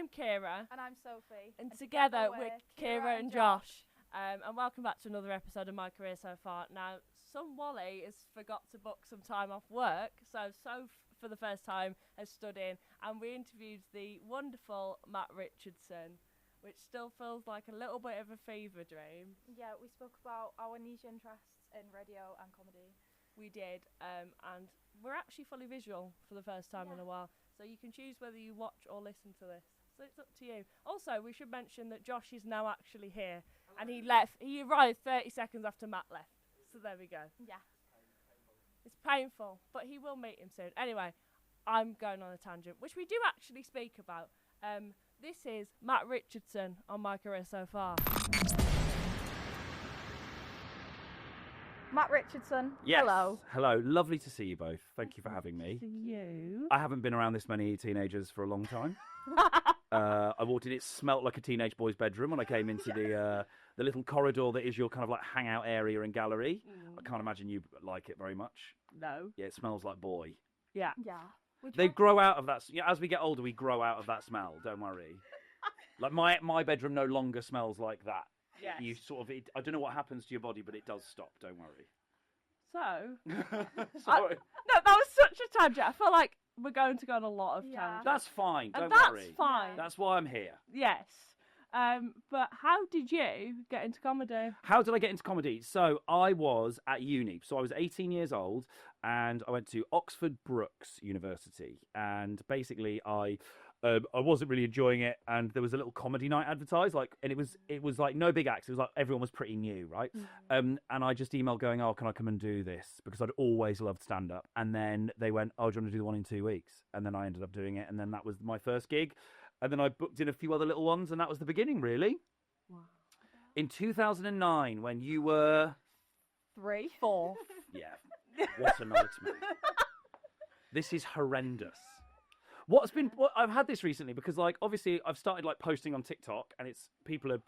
I'm Ciara. And I'm Sophie. And together we're Ciara and Josh. And welcome back to another episode of My Career So Far. Now, some Wally has forgot to book some time off work, so Soph, for the first time, has stood in, and we interviewed the wonderful Matt Richardson, which still feels like a little bit of a fever dream. Yeah, we spoke about our niche interests in radio and comedy. We did, and we're actually fully visual for the first time in a while, so you can choose whether you watch or listen to this. So it's up to you. Also, we should mention that Josh is now actually here, and he arrived 30 seconds after Matt left. So there we go. Yeah. It's painful, but he will meet him soon. Anyway, I'm going on a tangent, which we do actually speak about. This is Matt Richardson on My Career So Far. Matt Richardson. Yes. Hello. Hello. Lovely to see you both. Thank you for having me. You. I haven't been around this many teenagers for a long time. I walked in, it smelt like a teenage boy's bedroom when I came into the little corridor that is your kind of like hangout area and gallery. I can't imagine you like it very much. No. Yeah, it smells like boy. Yeah. Yeah. They grow out of that. Yeah, as we get older, we grow out of that smell. Don't worry. Like my bedroom no longer smells like that. Yes. You sort of. I don't know what happens to your body, but it does stop. Don't worry. So. Sorry. No, that was such a tangent. I feel like we're going to go on a lot of tangents. That's fine. Don't and that's worry. fine. That's why I'm here. Yes. But how did you get into comedy? How did I get into comedy? So I was at uni. So I was 18 years old and I went to Oxford Brookes University. And basically I wasn't really enjoying it. And there was a little comedy night advertised, and it was like no big acts. It was like everyone was pretty new, right? And I just emailed going, oh, can I come and do this? Because I'd always loved stand-up. And then they went, oh, do you want to do the one in 2 weeks? And then I ended up doing it. And then that was my first gig. And then I booked in a few other little ones, and that was the beginning, really. Wow. In 2009, when you were... 3. 4. Yeah. What a nightmare. This is horrendous. What I've had this recently, because, obviously I've started, posting on TikTok, and it's people are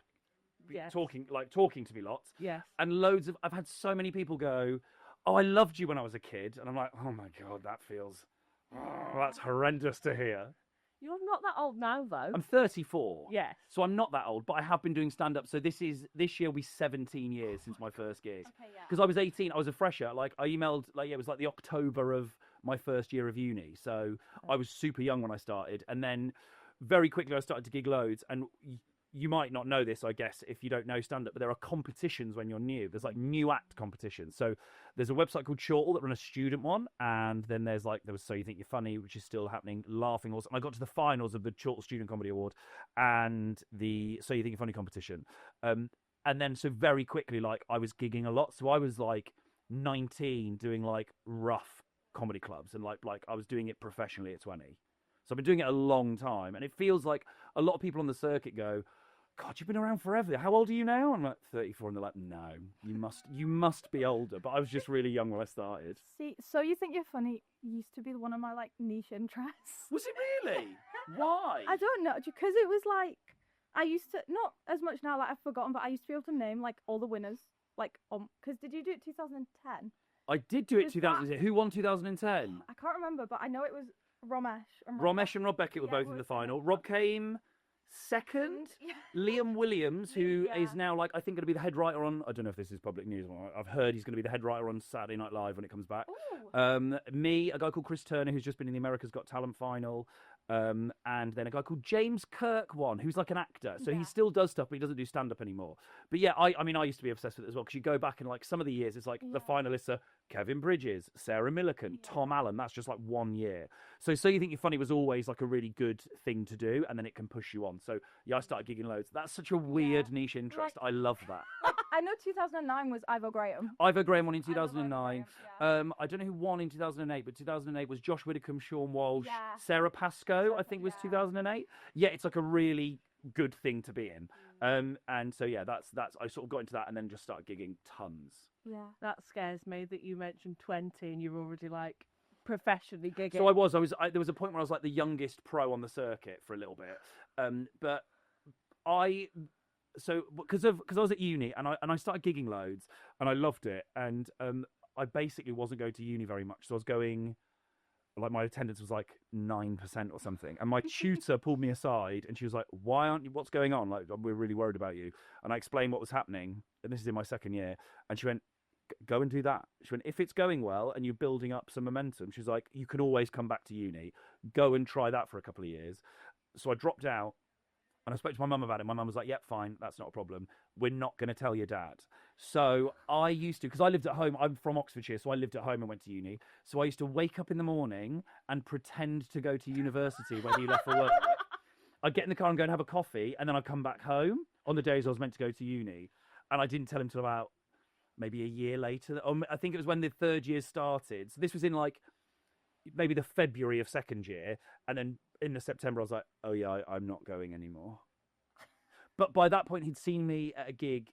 talking to me lots. Yes. And I've had so many people go, oh, I loved you when I was a kid. And I'm like, oh, my God, that's horrendous to hear. You're not that old now, though. I'm 34. Yes. So I'm not that old, but I have been doing stand-up. So this year will be 17 years since my first gig. Okay, yeah. Because I was 18, I was a fresher. I emailed, it was the October of my first year of uni. So I was super young when I started. And then very quickly I started to gig loads. And you might not know this, I guess, if you don't know stand-up, but there are competitions when you're new. There's new act competitions. So there's a website called Chortle that run a student one, and then there was So You Think You're Funny, which is still happening, Laughing Horse, and I got to the finals of the Chortle Student Comedy Award and the So You Think You're Funny competition. And then so very quickly, I was gigging a lot. So I was 19 doing rough comedy clubs, and I was doing it professionally at 20. So I've been doing it a long time, and it feels like a lot of people on the circuit go, God, you've been around forever. How old are you now? I'm like 34, and they're like, no, you must be older. But I was just really young when I started. See, So You Think You're Funny used to be one of my niche interests. Was it really? Why? I don't know, because it was I used to, not as much now, I've forgotten, but I used to be able to name all the winners. Because did you do it 2010? I did do it 2010. Who won 2010? I can't remember, but I know it was Romesh and Romesh and Rob Beckett were both in the final. Rob came second. Yeah. Liam Williams, who is now I think going to be the head writer on, I don't know if this is public news, I've heard he's going to be the head writer on Saturday Night Live when it comes back. Me, a guy called Chris Turner, who's just been in the America's Got Talent final, and then a guy called James Kirk who's an actor, so he still does stuff, but he doesn't do stand-up anymore. But yeah, I used to be obsessed with it as well, because you go back and some of the years, it's the finalists are Kevin Bridges, Sarah Millican, Tom Allen. That's just 1 year. So You Think You're Funny was always a really good thing to do, and then it can push you on. So yeah, I started gigging loads. That's such a weird niche interest. I love that. I know 2009 was Ivor Graham. Ivor Graham won in 2009. I don't know who won in 2008, but 2008 was Josh Widdicombe, Sean Walsh, Sarah Pascoe, I think was 2008. Yeah, it's a really good thing to be in. And so yeah, that's I sort of got into that and then just started gigging tons. Yeah. That scares me that you mentioned 20 and you're already professionally gigging. So I was there was a point where I was the youngest pro on the circuit for a little bit. But because I was at uni and I started gigging loads and I loved it, and I basically wasn't going to uni very much. So I was going like my attendance was like 9% or something. And my tutor pulled me aside and she was like, why aren't you, what's going on? Like, we're really worried about you. And I explained what was happening. And this is in my second year. And she went, go and do that. She went, if it's going well and you're building up some momentum, she's like, you can always come back to uni. Go and try that for a couple of years. So I dropped out. And I spoke to my mum about it. My mum was like, yep, fine, that's not a problem. We're not going to tell your dad. So I used to, because I lived at home, I'm from Oxfordshire, so I lived at home and went to uni. So I used to wake up in the morning and pretend to go to university when he left for work. I'd get in the car and go and have a coffee, and then I'd come back home on the days I was meant to go to uni. And I didn't tell him till about maybe a year later. Or I think it was when the third year started. So this was in like maybe the February of second year. And then in the September, I was like, oh yeah, I'm not going anymore. But by that point, he'd seen me at a gig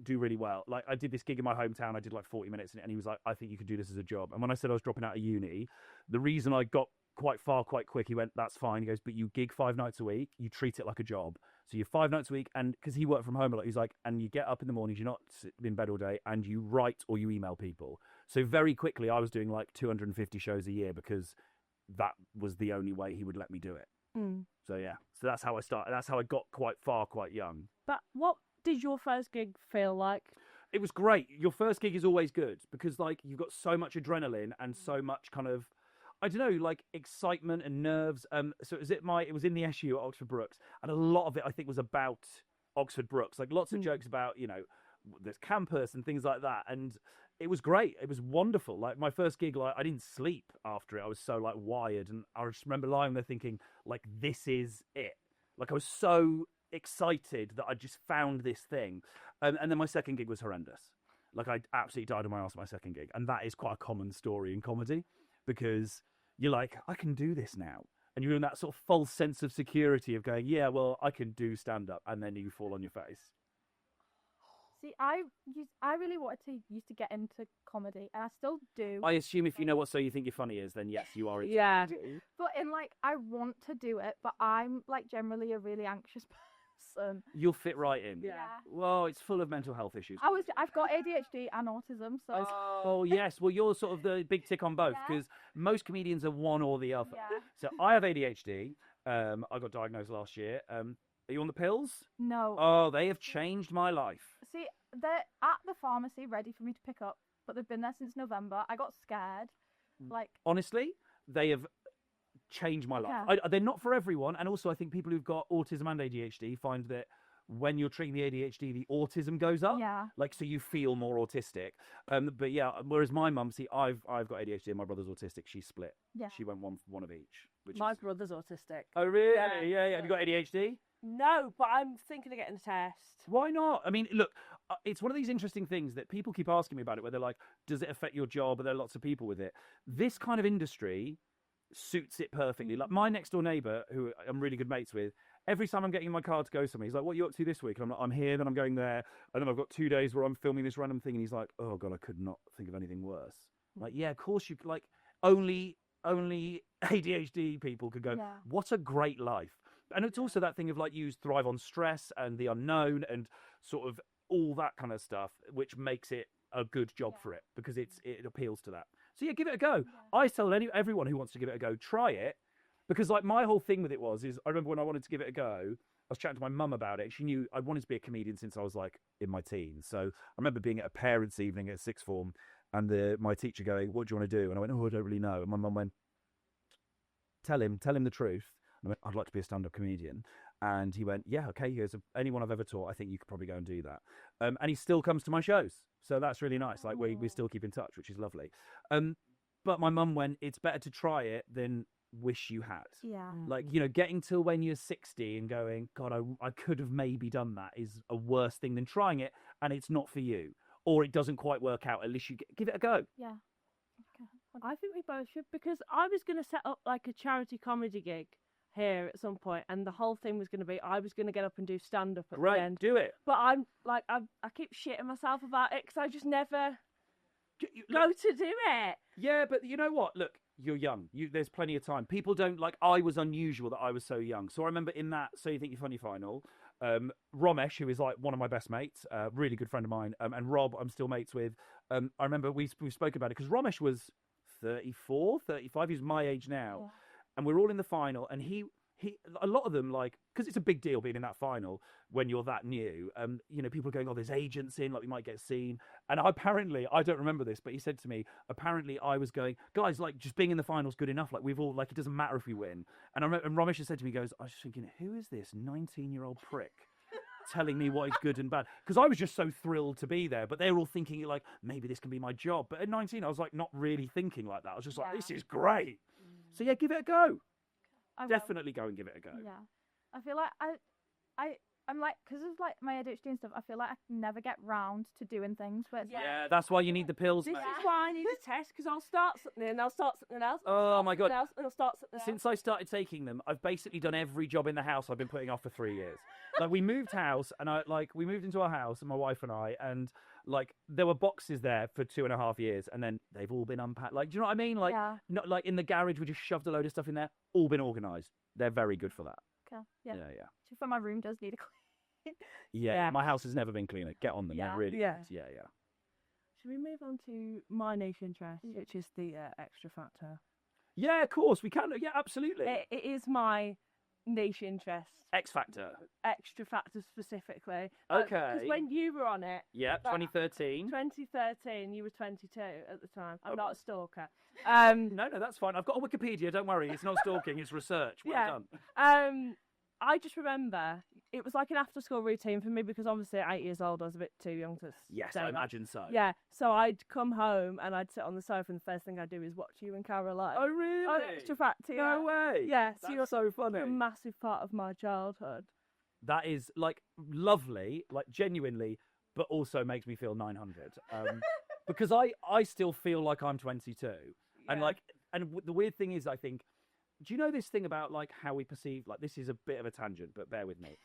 do really well. Like, I did this gig in my hometown. I did like 40 minutes in it, and he was like, I think you could do this as a job. And when I said I was dropping out of uni, the reason I got quite far quite quick, he went, that's fine. He goes, but you gig 5 nights a week, you treat it like a job. So you're 5 nights a week, and because he worked from home a lot, he's like, and you get up in the mornings, you're not in bed all day, and you write or you email people. So very quickly, I was doing like 250 shows a year because that was the only way he would let me do it. So yeah, so that's how I started. That's how I got quite far quite young. But what did your first gig feel like? It was great. Your first gig is always good because like you've got so much adrenaline and so much kind of, I don't know, like excitement and nerves. So it was in the SU at Oxford Brookes, and a lot of it I think was about Oxford Brookes. Like lots of jokes about, you know, this campus and things like that. And it was great. It was wonderful. Like my first gig, like I didn't sleep after it. I was so like wired, and I just remember lying there thinking, like, this is it. Like I was so excited that I just found this thing. And then my second gig was horrendous. Like I absolutely died on my ass at my second gig, and that is quite a common story in comedy because you're like, I can do this now, and you're in that sort of false sense of security of going, yeah, well, I can do stand up, and then you fall on your face. See, I really wanted to used to get into comedy, and I still do. I assume if you know what So You Think You're Funny is, then yes, you are. Yeah. But in like, I want to do it, but I'm like generally a really anxious person. You'll fit right in. Yeah. Well, it's full of mental health issues. I've got ADHD and autism, so. Oh yes, well you're sort of the big tick on both because most comedians are one or the other. Yeah. So I have ADHD. I got diagnosed last year. Are you on the pills? No. Oh, they have changed my life. See, they're at the pharmacy ready for me to pick up, but they've been there since November. I got scared. Like, honestly, they have changed my life. Yeah. They're not for everyone, and also I think people who've got autism and ADHD find that when you're treating the ADHD, the autism goes up. Yeah. Like, so you feel more autistic. But yeah, whereas my mum, see, I've got ADHD and my brother's autistic. She's split. Yeah. She went one of each. My brother's autistic. Oh really? Yeah. Have you got ADHD? No, but I'm thinking of getting a test. Why not? I mean, look, it's one of these interesting things that people keep asking me about it, where they're like, does it affect your job? Are there lots of people with it? This kind of industry suits it perfectly. Like my next door neighbour, who I'm really good mates with, every time I'm getting in my car to go somewhere, he's like, what are you up to this week? And I'm like, I'm here, then I'm going there. And then I've got 2 days where I'm filming this random thing. And he's like, oh God, I could not think of anything worse. Like, yeah, of course you could. Like, only ADHD people could go, what a great life. And it's also that thing of like you thrive on stress and the unknown and sort of all that kind of stuff, which makes it a good job for it because it appeals to that. So yeah, give it a go. Yeah. I tell everyone who wants to give it a go, try it, because like my whole thing with it is I remember when I wanted to give it a go, I was chatting to my mum about it. She knew I wanted to be a comedian since I was like in my teens. So I remember being at a parents' evening at sixth form and my teacher going, what do you want to do? And I went, oh, I don't really know. And my mum went, tell him the truth. And I went, I'd like to be a stand-up comedian. And he went, yeah, okay. He goes, anyone I've ever taught, I think you could probably go and do that. And he still comes to my shows. So that's really nice. Like we still keep in touch, which is lovely. But my mum went, it's better to try it than wish you had. Yeah. Like, you know, getting till when you're 60 and going, God, I could have maybe done that is a worse thing than trying it and it's not for you. Or it doesn't quite work out. At least you give it a go. Yeah. Okay. I think we both should, because I was going to set up like a charity comedy gig here at some point, and the whole thing was going to be I was going to get up and do stand up at the end. Do it. But I'm like I keep shitting myself about it because I just never go to do it. Yeah, but you know what? Look, you're young. There's plenty of time. People don't like. I was unusual that I was so young. So I remember in that So You Think You're Funny final, Romesh, who is like one of my best mates, really good friend of mine, and Rob, I'm still mates with. I remember we spoke about it because Romesh was 34, 35. He's my age now. Yeah. And we're all in the final. And he a lot of them, like, because it's a big deal being in that final when you're that new. You know, people are going, oh, there's agents in, like, we might get seen. And apparently, I don't remember this, but he said to me, apparently I was going, guys, like, just being in the final's good enough. Like, we've all, like, it doesn't matter if we win. And Ramesh has said to me, he goes, I was just thinking, who is this 19-year-old prick telling me what is good and bad? Because I was just so thrilled to be there, but they were all thinking, like, maybe this can be my job. But at 19, I was, like, not really thinking like that. I was just like, this is great. So, yeah, give it a go. I will. Definitely go and give it a go. Yeah, I feel like I'm like, because of like my ADHD and stuff, I feel like I can never get round to doing things. But it's Yeah, that's why you need the pills, This mate. is why I need a test, because I'll start something and I'll start something else. Oh my God. And I'll start something else. Since I started taking them, I've basically done every job in the house I've been putting off for 3 years. Like, we moved house, and we moved into our house, and my wife and I, and like there were boxes there for 2.5 years, and then they've all been unpacked. Like, do you know what I mean? Like, yeah. not like in the garage, we just shoved a load of stuff in there, all been organised. They're very good for that. Okay. Yeah. Yeah. Just when my room does need a clean. Yeah, my house has never been cleaner. Get on them. Yeah. It really Yeah. is. Yeah. Should we move on to my niche interest, which is the Xtra Factor? Yeah, of course, we can. Yeah, absolutely. It is my niche interest. X Factor. Extra Factor specifically. Okay. Because when you were on it, Yeah, 2013. 2013, you were 22 at the time. I'm Oh. not a stalker. No, that's fine. I've got a Wikipedia. Don't worry. It's not stalking. It's research. Well Yeah. done. I just remember it was like an after-school routine for me because obviously at 8 years old I was a bit too young to. Yes, stay I up. imagine so. Yeah, so I'd come home and I'd sit on the sofa, and the first thing I'd do is watch you and Caroline. Oh, really? On Extra Factor. No way. Yeah, so That's you're so funny. a massive part of my childhood. That is like lovely, like genuinely, but also makes me feel 900. Because I still feel like I'm 22, and Yeah. like, the weird thing is, I think, do you know this thing about like how we perceive, like, this is a bit of a tangent, but bear with me,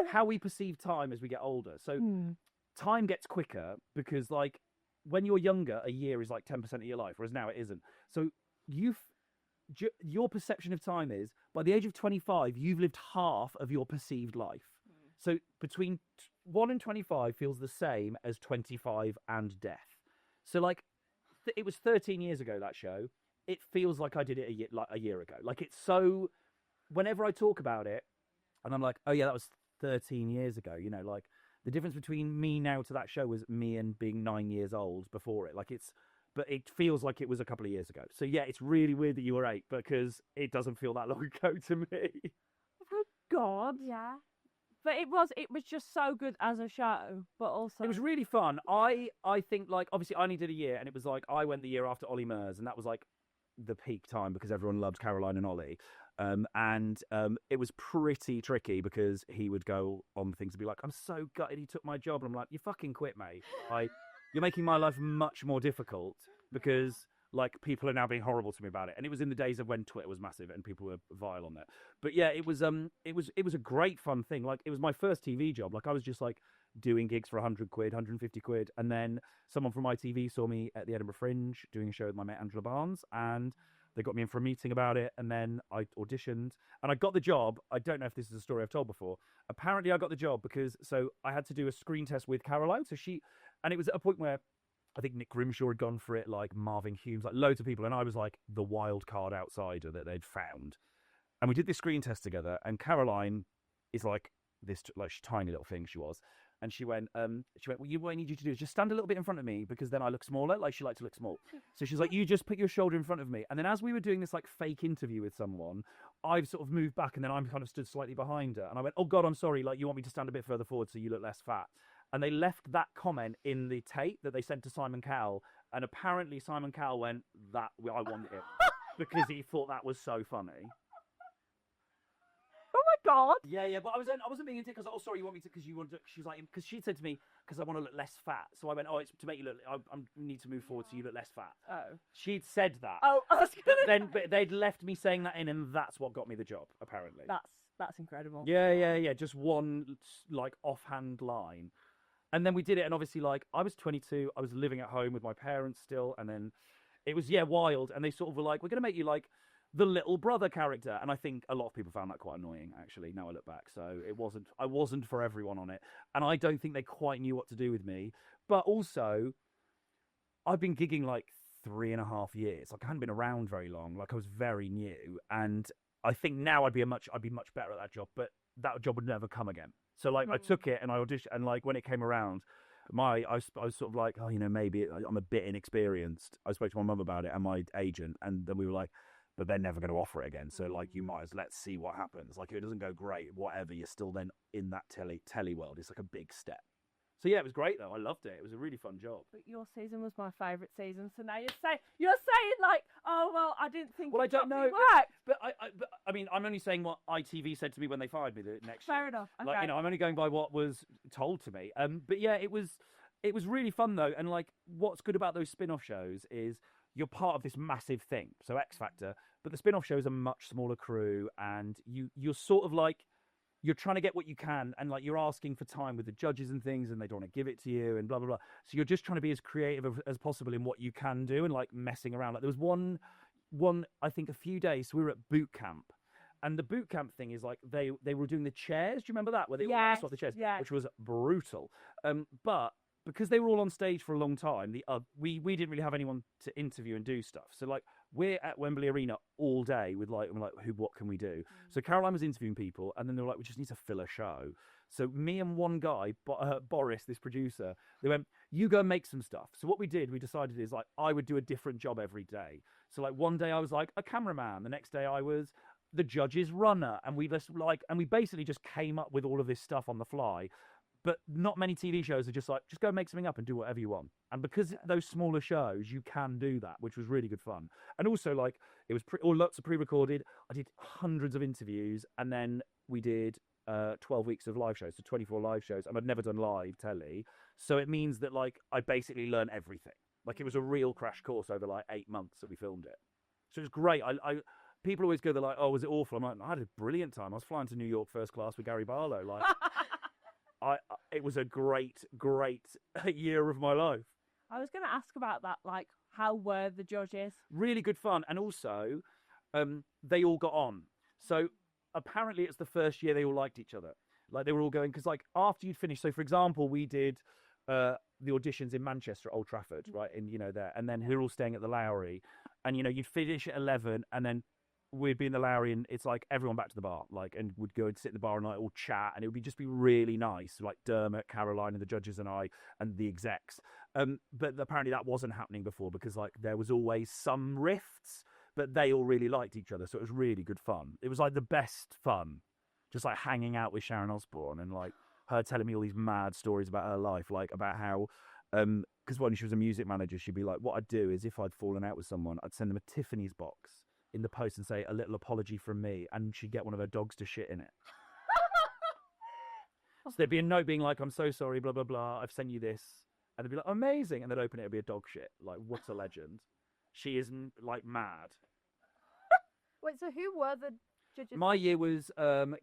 how we perceive time as we get older. So time gets quicker because, like, when you're younger, a year is like 10% of your life, whereas now it isn't. So your perception of time is, by the age of 25, you've lived half of your perceived life. So between 1 and 25 feels the same as 25 and death. So like, it was 13 years ago, that show. It feels like I did it a year ago. Like, it's so, whenever I talk about it, and I'm like, oh yeah, that was 13 years ago. You know, like, the difference between me now to that show was me and being 9 years old before it. Like, but it feels like it was a couple of years ago. So yeah, it's really weird that you were 8 because it doesn't feel that long ago to me. Oh God. Yeah. But it was just so good as a show, but also It was really fun. I think, like, obviously I only did a year, and it was like, I went the year after Ollie Murs, and that was like the peak time because everyone loved Caroline and Ollie. It was pretty tricky because he would go on things and be like, I'm so gutted he took my job. And I'm like, you fucking quit, mate. You're making my life much more difficult because, like, people are now being horrible to me about it. And it was in the days of when Twitter was massive and people were vile on there. But yeah, it was a great fun thing. Like, it was my first TV job. Like, I was just like doing gigs for 100 quid, 150 quid. And then someone from ITV saw me at the Edinburgh Fringe doing a show with my mate Angela Barnes, and they got me in for a meeting about it. And then I auditioned and I got the job. I don't know if this is a story I've told before. Apparently I got the job because, so I had to do a screen test with Caroline. And it was at a point where I think Nick Grimshaw had gone for it, like Marvin Humes, like loads of people. And I was like the wild card outsider that they'd found. And we did this screen test together. And Caroline is like this, like, tiny little thing she was. And she went, what I need you to do is just stand a little bit in front of me because then I look smaller. Like, she liked to look small. So she's like, you just put your shoulder in front of me. And then as we were doing this like fake interview with someone, I've sort of moved back and then I'm kind of stood slightly behind her. And I went, oh God, I'm sorry. Like, you want me to stand a bit further forward so you look less fat. And they left that comment in the tape that they sent to Simon Cowell. And apparently Simon Cowell went, I want it. Because he thought that was so funny. oh my God. Yeah, but I wasn't being into it because, oh, sorry, you want me to, because you want to, she was like, because she said to me, because I want to look less fat. So I went, oh, it's to make you look, I need to move forward so you look less fat. Oh. She'd said that. Oh, I was gonna... But they'd left me saying that in, and that's what got me the job, apparently. That's incredible. Yeah. Just one, like, offhand line. And then we did it, and obviously, like, I was 22, I was living at home with my parents still, and then it was, wild, and they sort of were like, we're going to make you, like, the little brother character. And I think a lot of people found that quite annoying, actually, now I look back. So I wasn't for everyone on it. And I don't think they quite knew what to do with me. But also, I've been gigging, like, 3.5 years. Like I hadn't been around very long. Like I was very new, and I think now I'd be much better at that job. But that job would never come again. So like I took it and I auditioned, and like when it came around, I was sort of like, oh, maybe I'm a bit inexperienced. I spoke to my mum about it and my agent, and then we were like, but they're never going to offer it again. So like you might let's see what happens. Like if it doesn't go great, whatever, you're still then in that telly world. It's like a big step. So yeah, it was great though. I loved it. It was a really fun job. But your season was my favourite season. So now you're saying like, oh well, I didn't think. Well, I don't know. Worked. But I mean, I'm only saying what ITV said to me when they fired me the next year. Fair enough. Okay. Like I'm only going by what was told to me. But yeah, it was really fun though. And like, what's good about those spin-off shows is you're part of this massive thing. So X Factor, but the spin-off shows are a much smaller crew, and you're sort of like. You're trying to get what you can, and like you're asking for time with the judges and things, and they don't want to give it to you, and blah blah blah. So you're just trying to be as creative as possible in what you can do, and like messing around. Like there was one I think a few days. So we were at boot camp, and the boot camp thing is like they were doing the chairs. Do you remember that? Where they all swap the chairs, which was brutal. But because they were all on stage for a long time, we didn't really have anyone to interview and do stuff. So like we're at Wembley Arena all day with like, we're like, what can we do? So Caroline was interviewing people, and then they were like, we just need to fill a show. So me and one guy, Boris, this producer, they went, you go and make some stuff. So what we decided is like, I would do a different job every day. So like one day I was like a cameraman. The next day I was the judge's runner. And we basically just came up with all of this stuff on the fly. But not many TV shows are just like, just go make something up and do whatever you want. And because those smaller shows, you can do that, which was really good fun. And also, like, it was lots of pre-recorded. I did hundreds of interviews, and then we did 12 weeks of live shows, so 24 live shows. And I'd never done live telly. So it means that, like, I basically learned everything. Like, it was a real crash course over, like, 8 months that we filmed it. So it was great. People always go, they're like, oh, was it awful? I'm like, I had a brilliant time. I was flying to New York first class with Gary Barlow. Like... it was a great year of my life. I was going to ask about that, like, how were the judges? Really good fun. And also, they all got on. So apparently it's the first year they all liked each other. Like, they were all going, because, like, after you'd finished, so for example, we did the auditions in Manchester at Old Trafford, right? And, there. And then we were all staying at the Lowry. And, you'd finish at 11, and then we'd be in the Lowry, and it's like everyone back to the bar, like, and we'd go and sit in the bar and like all chat, and it would just be really nice, like Dermot, Caroline, and the judges and I, and the execs. But apparently that wasn't happening before, because like there was always some rifts, but they all really liked each other, so it was really good fun. It was like the best fun, just like hanging out with Sharon Osbourne and like her telling me all these mad stories about her life, like about how. Because when she was a music manager, she'd be like, what I'd do is if I'd fallen out with someone, I'd send them a Tiffany's box in the post and say, a little apology from me, and she'd get one of her dogs to shit in it. So there'd be a note being like, I'm so sorry, blah, blah, blah, I've sent you this. And they'd be like, amazing. And they'd open it, it'd be a dog shit. Like, what a legend. She isn't, like, mad. Wait, so who were the judges? My year was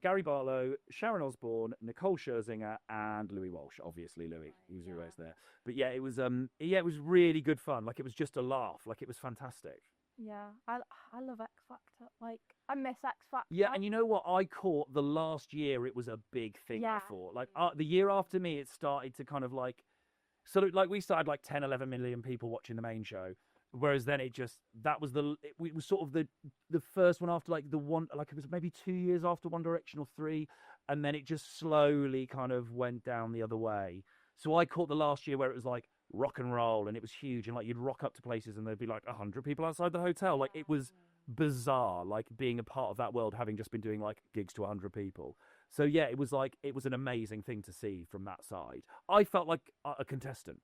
Gary Barlow, Sharon Osbourne, Nicole Scherzinger, and Louis Walsh. Obviously, Louis. He was always there. But yeah, it was really good fun. Like, it was just a laugh. Like, it was fantastic. Yeah, I love X Factor. Like, I miss X Factor. Yeah, and you know what? I caught the last year it was a big thing before. Like, the year after me, it started to kind of like... So, like, we started like 10, 11 million people watching the main show. Whereas then it was sort of the first one after, like, the one... Like, it was maybe 2 years after One Direction or 3. And then it just slowly kind of went down the other way. So I caught the last year where it was like, rock and roll, and it was huge, and like you'd rock up to places and there'd be like 100 people outside the hotel. Like, it was bizarre, like being a part of that world, having just been doing like gigs to 100 people. So yeah, it was an amazing thing to see from that side. I felt like a contestant,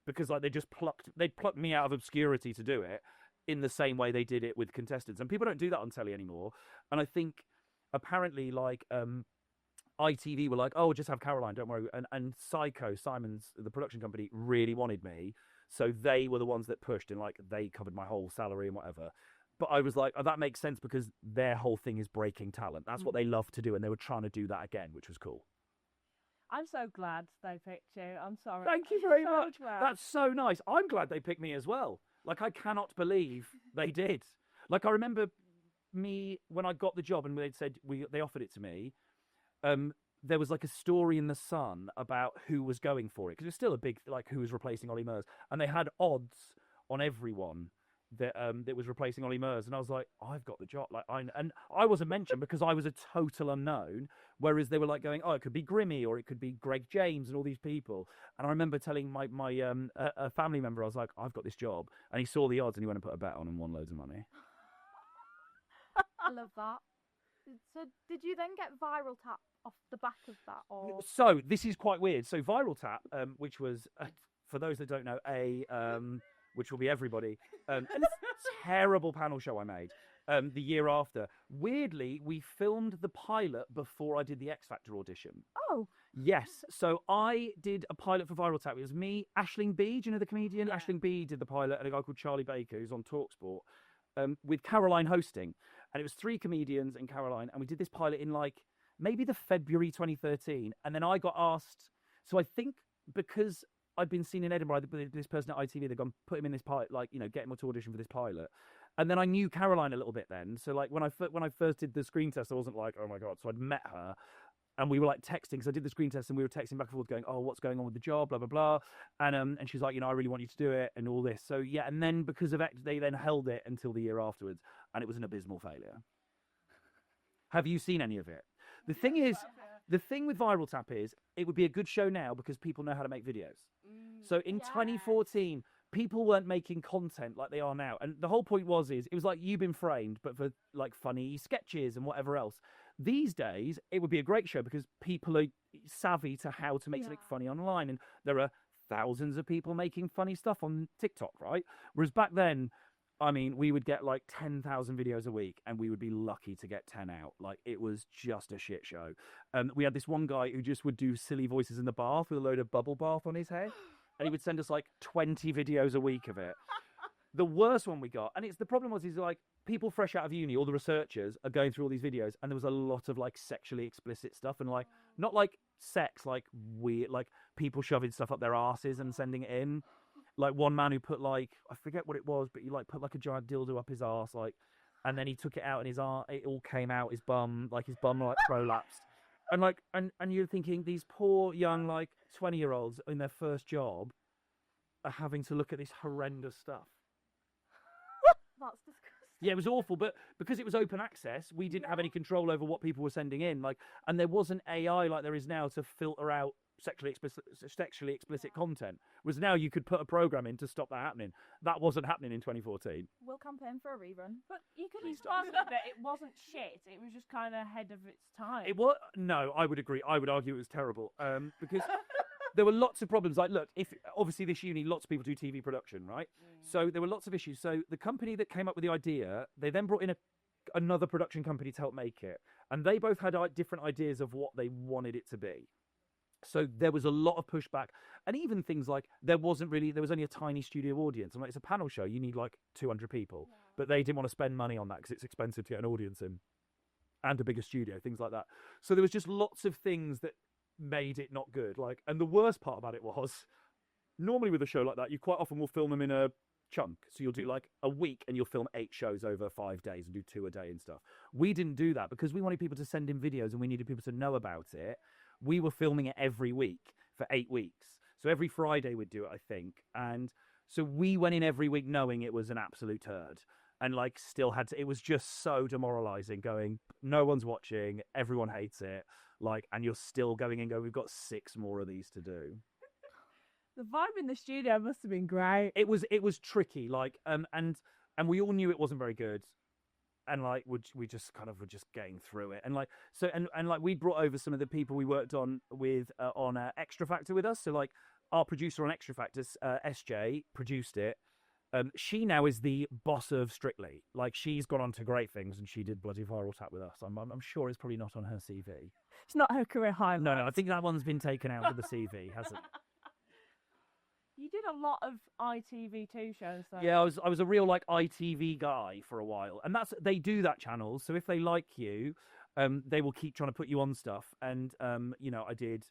because like they'd plucked me out of obscurity to do it in the same way they did it with contestants, and people don't do that on telly anymore. And I think apparently like ITV were like, oh, just have Caroline, don't worry. And Psycho, Simon's, the production company, really wanted me. So they were the ones that pushed, and like they covered my whole salary and whatever. But I was like, oh, that makes sense, because their whole thing is breaking talent. That's what they love to do. And they were trying to do that again, which was cool. I'm so glad they picked you. I'm sorry. Thank you very much. That's so nice. I'm glad they picked me as well. Like, I cannot believe they did. Like, I remember when I got the job and they'd said, they offered it to me. There was like a story in the Sun about who was going for it, because it was still a big, like, who was replacing Ollie Murs, and they had odds on everyone that was replacing Ollie Murs, and I was like, I've got the job. Like, and I wasn't mentioned because I was a total unknown. Whereas they were like going, oh, it could be Grimmy or it could be Greg James and all these people. And I remember telling my a family member, I was like, I've got this job, and he saw the odds and he went and put a bet on and won loads of money. I love that. So did you then get Viral Tap off the back of that, or? So this is quite weird. So Viral Tap, which was for those that don't know, which will be everybody, and it's a terrible panel show I made the year after. Weirdly, we filmed the pilot before I did the X Factor audition. Oh. Yes. So I did a pilot for Viral Tap. It was me, Aisling Bea, do you know the comedian? Yeah. Aisling Bea did the pilot, and a guy called Charlie Baker, who's on TalkSport, with Caroline hosting. And it was 3 comedians and Caroline, and we did this pilot in like maybe the February 2013. And then I got asked, so I think because I'd been seen in Edinburgh, this person at ITV, they'd gone, put him in this pilot, like, get him to audition for this pilot. And then I knew Caroline a little bit then. So like when I first did the screen test, I wasn't like, oh my God. So I'd met her and we were like texting, because I did the screen test and we were texting back and forth going, oh, what's going on with the job, blah, blah, blah. And she's like, I really want you to do it and all this. So yeah, and then because of X, they then held it until the year afterwards, and it was an abysmal failure. Have you seen any of it? The thing is, the thing with Viral Tap is it would be a good show now because people know how to make videos. So in 2014, people weren't making content like they are now. And the whole point it was like You've Been Framed, but for like funny sketches and whatever else. These days, it would be a great show because people are savvy to how to make something funny online. And there are thousands of people making funny stuff on TikTok, right? Whereas back then, I mean, we would get like 10,000 videos a week and we would be lucky to get 10 out. Like, it was just a shit show. We had this one guy who just would do silly voices in the bath with a load of bubble bath on his head. And he would send us like 20 videos a week of it. The worst one we got, and the problem is like people fresh out of uni, all the researchers are going through all these videos, and there was a lot of like sexually explicit stuff, and like not like sex, like weird, like people shoving stuff up their asses and sending it in. Like one man who put like, I forget what it was, but he like put like a giant dildo up his arse, like, and then he took it out and his arse, it all came out his bum like prolapsed. And like, and you're thinking these poor young like 20-year-olds in their first job are having to look at this horrendous stuff. That's disgusting. Yeah, it was awful, but because it was open access, we didn't have any control over what people were sending in. Like, and there wasn't AI like there is now to filter out sexually explicit content. Whereas now you could put a program in to stop that happening. That wasn't happening in 2014. We'll campaign for a rerun. But you could argue that it wasn't shit. It was just kind of ahead of its time. It was no, I would agree. I would argue it was terrible because there were lots of problems. Like, look, if obviously this uni, lots of people do TV production, right? So there were lots of issues. So the company that came up with the idea, they then brought in another production company to help make it, and they both had different ideas of what they wanted it to be. So there was a lot of pushback, and even things like there was only a tiny studio audience. I'm like, it's a panel show, you need like 200 people, but they didn't want to spend money on that because it's expensive to get an audience in, and a bigger studio, things like that. So there was just lots of things that made it not good. Like, and the worst part about it was, normally with a show like that, you quite often will film them in a chunk. So you'll do like a week and you'll film 8 shows over 5 days and do 2 a day and stuff. We didn't do that because we wanted people to send in videos and we needed people to know about it. We were filming it every week for 8 weeks. So every Friday we'd do it, I think. And so we went in every week knowing it was an absolute turd. And like still had to, it was just so demoralizing going, no one's watching, everyone hates it. Like, and you're still going and go, we've got 6 more of these to do. The vibe in the studio must have been great. It was tricky, like, and we all knew it wasn't very good. And like, we just kind of were just getting through it. And like, so, and like we brought over some of the people we worked on with, on Xtra Factor with us. So like our producer on Xtra Factor, SJ, produced it. She now is the boss of Strictly. Like, she's gone on to great things, and she did bloody Viral Tap with us. I'm sure it's probably not on her CV. It's not her career highlight. No, I think that one's been taken out of the CV, hasn't? You did a lot of ITV2 shows, though. Yeah, I was a real like ITV guy for a while, and they do that channel. So if they like you, they will keep trying to put you on stuff. And I did.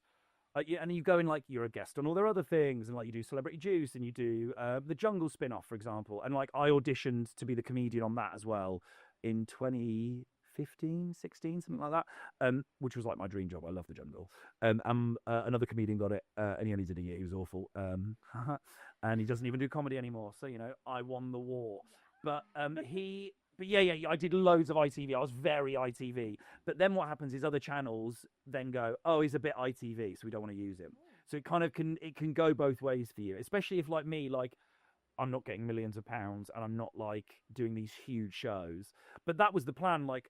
Yeah, and you go in like you're a guest on all their other things, and like you do Celebrity Juice, and you do the Jungle spin-off, for example. And like I auditioned to be the comedian on that as well in 2015, 15, 16, something like that, which was like my dream job. I love the jungle. Another comedian got it, and he only did a year. He was awful. And he doesn't even do comedy anymore. So, I won the war. But But yeah, I did loads of ITV. I was very ITV. But then what happens is other channels then go, oh, he's a bit ITV, so we don't want to use him. So it kind of can go both ways for you, especially if like me, like I'm not getting millions of pounds and I'm not like doing these huge shows. But that was the plan. Like,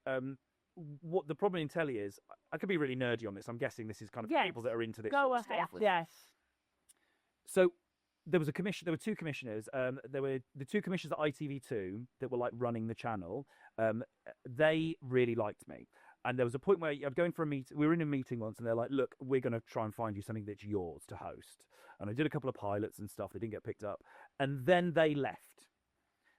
what the problem in telly is, I could be really nerdy on this. I'm guessing this is kind of people that are into this. Go sort of ahead. stuff. Yes. So there was a commission. There were two commissioners. There were the two commissioners at ITV2 that were like running the channel. They really liked me, and there was a point where I'm going for a meeting. We were in a meeting once, and they're like, "Look, we're going to try and find you something that's yours to host." And I did a couple of pilots and stuff. They didn't get picked up, and then they left.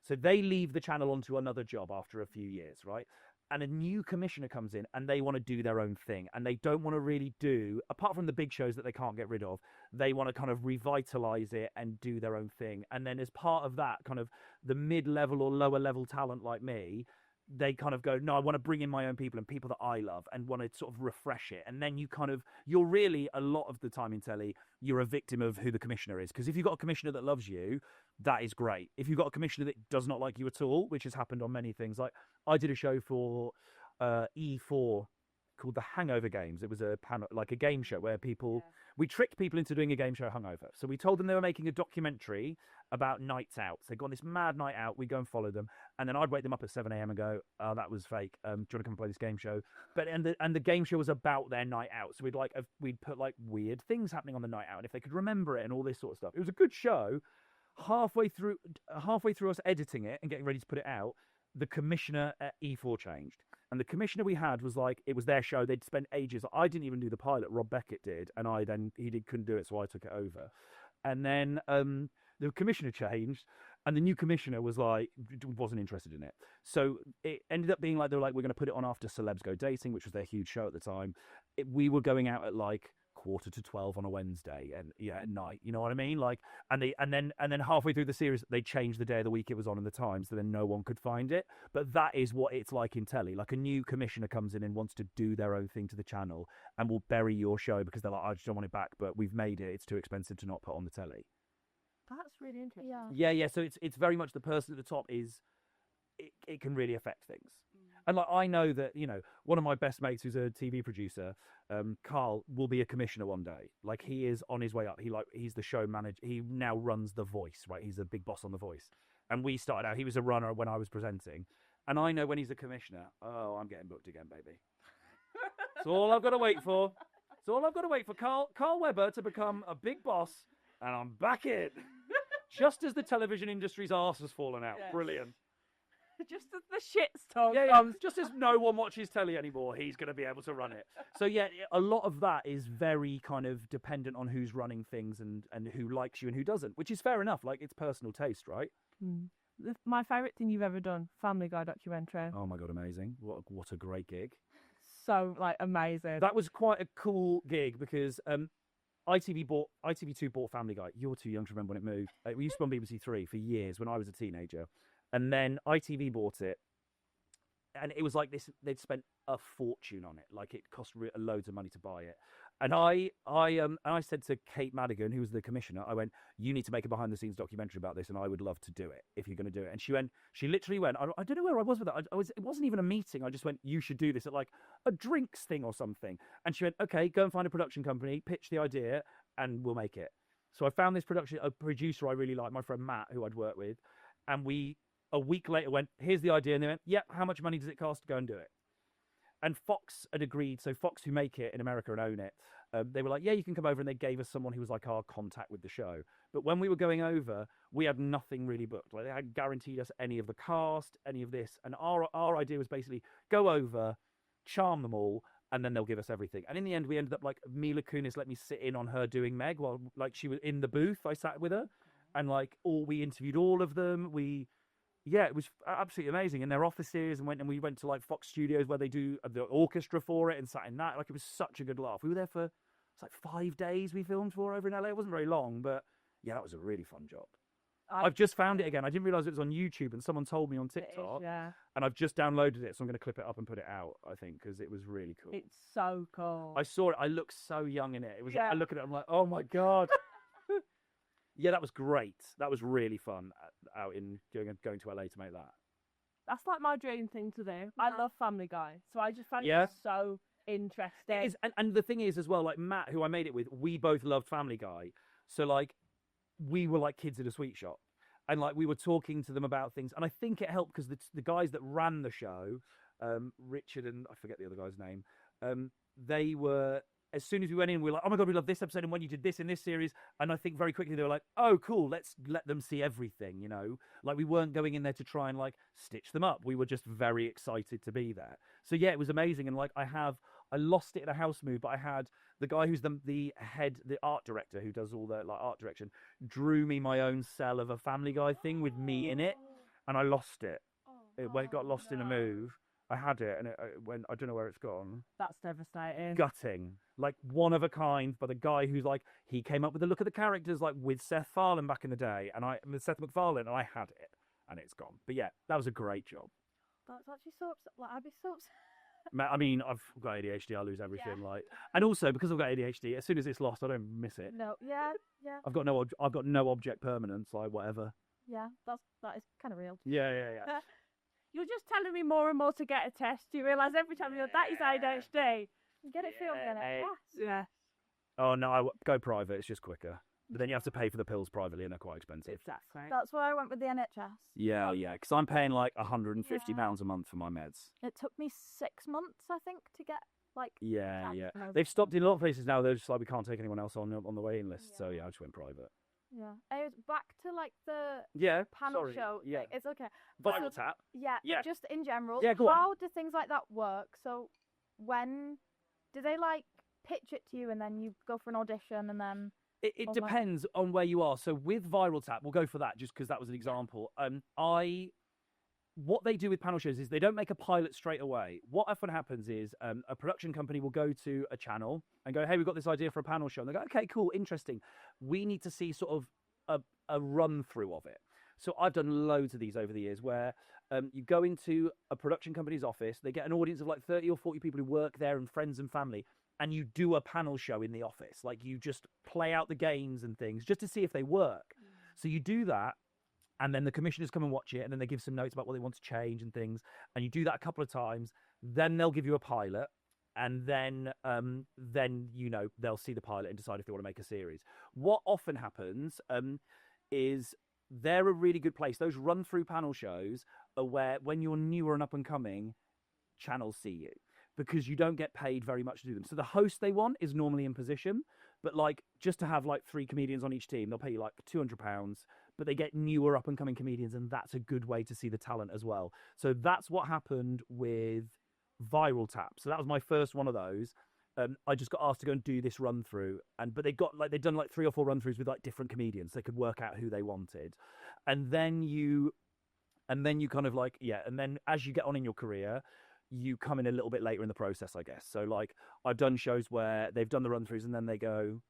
So they leave the channel onto another job after a few years, right? And a new commissioner comes in and they want to do their own thing. And they don't want to really do, apart from the big shows that they can't get rid of, they want to kind of revitalize it and do their own thing. And then as part of that, kind of the mid-level or lower level talent like me, they kind of go, no, I want to bring in my own people and people that I love and want to sort of refresh it. And then you're really, a lot of the time in telly, you're a victim of who the commissioner is. Because if you've got a commissioner that loves you, that is great. If you've got a commissioner that does not like you at all, which has happened on many things, like I did a show for E4 called The Hangover Games. It was a panel, like a game show where we tricked people into doing a game show hungover. So we told them they were making a documentary about nights out. So they'd go on this mad night out. We'd go and follow them. And then I'd wake them up at 7 a.m. and go, oh, that was fake. Do you want to come and play this game show? And the game show was about their night out. So we'd put like weird things happening on the night out. And if they could remember it and all this sort of stuff. It was a good show. Halfway through us editing it and getting ready to put it out, the commissioner at E4 changed. And the commissioner we had was like, it was their show. They'd spent ages. I didn't even do the pilot. Rob Beckett did. And couldn't do it. So I took it over. And then the commissioner changed. And the new commissioner wasn't interested in it. So it ended up being like, they were like, we're going to put it on after Celebs Go Dating, which was their huge show at the time. We were going out at like 11:45 on a Wednesday and at night, you know what I mean? Like, and then halfway through the series, they changed the day of the week it was on and the time, so then no one could find it. But that is what it's like in telly. Like a new commissioner comes in and wants to do their own thing to the channel and will bury your show because they're like, I just don't want it back, but we've made it. It's too expensive to not put on the telly. That's really interesting. Yeah. So it's very much the person at the top it can really affect things. And like I know that, one of my best mates who's a TV producer, Carl, will be a commissioner one day. Like he is on his way up. He's the show manager. He now runs The Voice, right? He's a big boss on The Voice. And we started out, he was a runner when I was presenting. And I know when he's a commissioner, oh, I'm getting booked again, baby. It's all I've got to wait for. It's all I've got to wait for Carl Webber to become a big boss, and I'm back in. Just as the television industry's arse has fallen out. Yes. Brilliant. Just as the shitstorm comes. Just as no one watches telly anymore, he's going to be able to run it. So yeah, a lot of that is very kind of dependent on who's running things and who likes you and who doesn't, which is fair enough. Like, it's personal taste, right? My favourite thing you've ever done, Family Guy documentary. Oh my God, amazing. What a great gig. So, amazing. That was quite a cool gig because ITV2 bought Family Guy. You're too young to remember when it moved. We used to be on BBC Three for years when I was a teenager. And then ITV bought it, and it was like this. They'd spent a fortune on it. Like, it cost loads of money to buy it. And I said to Kate Madigan, who was the commissioner, I went, you need to make a behind-the-scenes documentary about this, and I would love to do it if you're going to do it. And she literally went, I don't know where I was with that. It wasn't even a meeting. I just went, you should do this at like a drinks thing or something. And she went, okay, go and find a production company, pitch the idea, and we'll make it. So I found this a producer I really like, my friend Matt, who I'd worked with, and a week later went, here's the idea. And they went, yeah, how much money does it cost to go and do it? And Fox had agreed. So Fox, who make it in America and own it, they were like, yeah, you can come over. And they gave us someone who was like our contact with the show. But when we were going over, we had nothing really booked. Like, they hadn't guaranteed us any of the cast, any of this. And our idea was basically go over, charm them all, and then they'll give us everything. And in the end, we ended up like Mila Kunis let me sit in on her doing Meg while like she was in the booth. I sat with her and like we interviewed all of them. Yeah, it was absolutely amazing in their offices, and we went to like Fox Studios where they do the orchestra for it and sat in that. Like, it was such a good laugh. We were there for, it's like 5 days we filmed for over in LA. It wasn't very long, but yeah, that was a really fun job. I've just found it again. I didn't realise it was on YouTube, and someone told me on It is, TikTok, yeah. and I've just downloaded it, so I'm going to clip it up and put it out, I think, because it was really cool. It's so cool. I saw it. I looked so young in it. It was. Yeah. I look at it. I'm like, oh my god. Yeah, that was great. That was really fun out in going to LA to make that. That's like my dream thing to do. I love Family Guy, so I just find Yeah. it so interesting. It is, and the thing is as well, like Matt, who I made it with, we both loved Family Guy, so like we were like kids in a sweet shop, and like we were talking to them about things, and I think it helped because the guys that ran the show, Richard and I forget the other guy's name, they were. As soon as we went in, we were like, oh my God, we love this episode and when you did this in this series. And I think very quickly they were like, oh, cool, let's let them see everything, you know? Like we weren't going in there to try and like stitch them up. We were just very excited to be there. So yeah, it was amazing. And like I lost it in a house move, but I had the guy who's the art director who does all the like art direction, drew me my own cell of a Family Guy thing with me in it. And I lost it. It got lost in a move. I had it and it went, I don't know where it's gone. That's devastating. Gutting. Like one of a kind by the guy who's like, he came up with the look of the characters like with Seth MacFarlane back in the day with Seth MacFarlane, and I had it and it's gone. But yeah, that was a great job. That's actually so upset. Like, I'd be so upset. I mean, I've got ADHD, I lose everything. Yeah. Like, and also because I've got ADHD, as soon as it's lost, I don't miss it. No, yeah. I've got no object permanence, like whatever. Yeah, that is kind of real. Yeah. You're just telling me more and more to get a test. You realise every time you're that is ADHD. Get it filled in it. Yes. Yeah. Oh no, I go private. It's just quicker. But then you have to pay for the pills privately, and they're quite expensive. Exactly. That's why I went with the NHS. Yeah, because I'm paying like £150 a month for my meds. It took me 6 months, I think, to get like. Yeah. No. They've stopped in a lot of places now. They're just like, we can't take anyone else on the waiting list. So yeah, I just went private. Yeah. It was back to like the panel sorry. show. Yeah, It's okay. Viral tap. Yeah. Just in general. Yeah, go on. How do things like that work? So when do they like pitch it to you and then you go for an audition and then? It depends on where you are. So with Viral Tap, we'll go for that just because that was an example. What they do with panel shows is they don't make a pilot straight away. What often happens is a production company will go to a channel and go, hey, we've got this idea for a panel show. And they go, okay, cool, interesting. We need to see sort of a run through of it. So I've done loads of these over the years where you go into a production company's office, they get an audience of like 30 or 40 people who work there and friends and family, and you do a panel show in the office. Like you just play out the games and things just to see if they work. So you do that. And then the commissioners come and watch it, and then they give some notes about what they want to change and things. And you do that a couple of times. Then they'll give you a pilot, and then they'll see the pilot and decide if they want to make a series. What often happens is they're a really good place. Those run-through panel shows are where, when you're new and up and coming, channels see you because you don't get paid very much to do them. So the host they want is normally in position, but like just to have like 3 comedians on each team, they'll pay you like £200. But they get newer up and coming comedians, and that's a good way to see the talent as well. So that's what happened with Viral Tap. So that was my first one of those. I just got asked to go and do this run through, but they'd done like 3 or 4 run throughs with like different comedians. They could work out who they wanted, and then you kind of like and then as you get on in your career, you come in a little bit later in the process, I guess. So like I've done shows where they've done the run throughs, and then they go.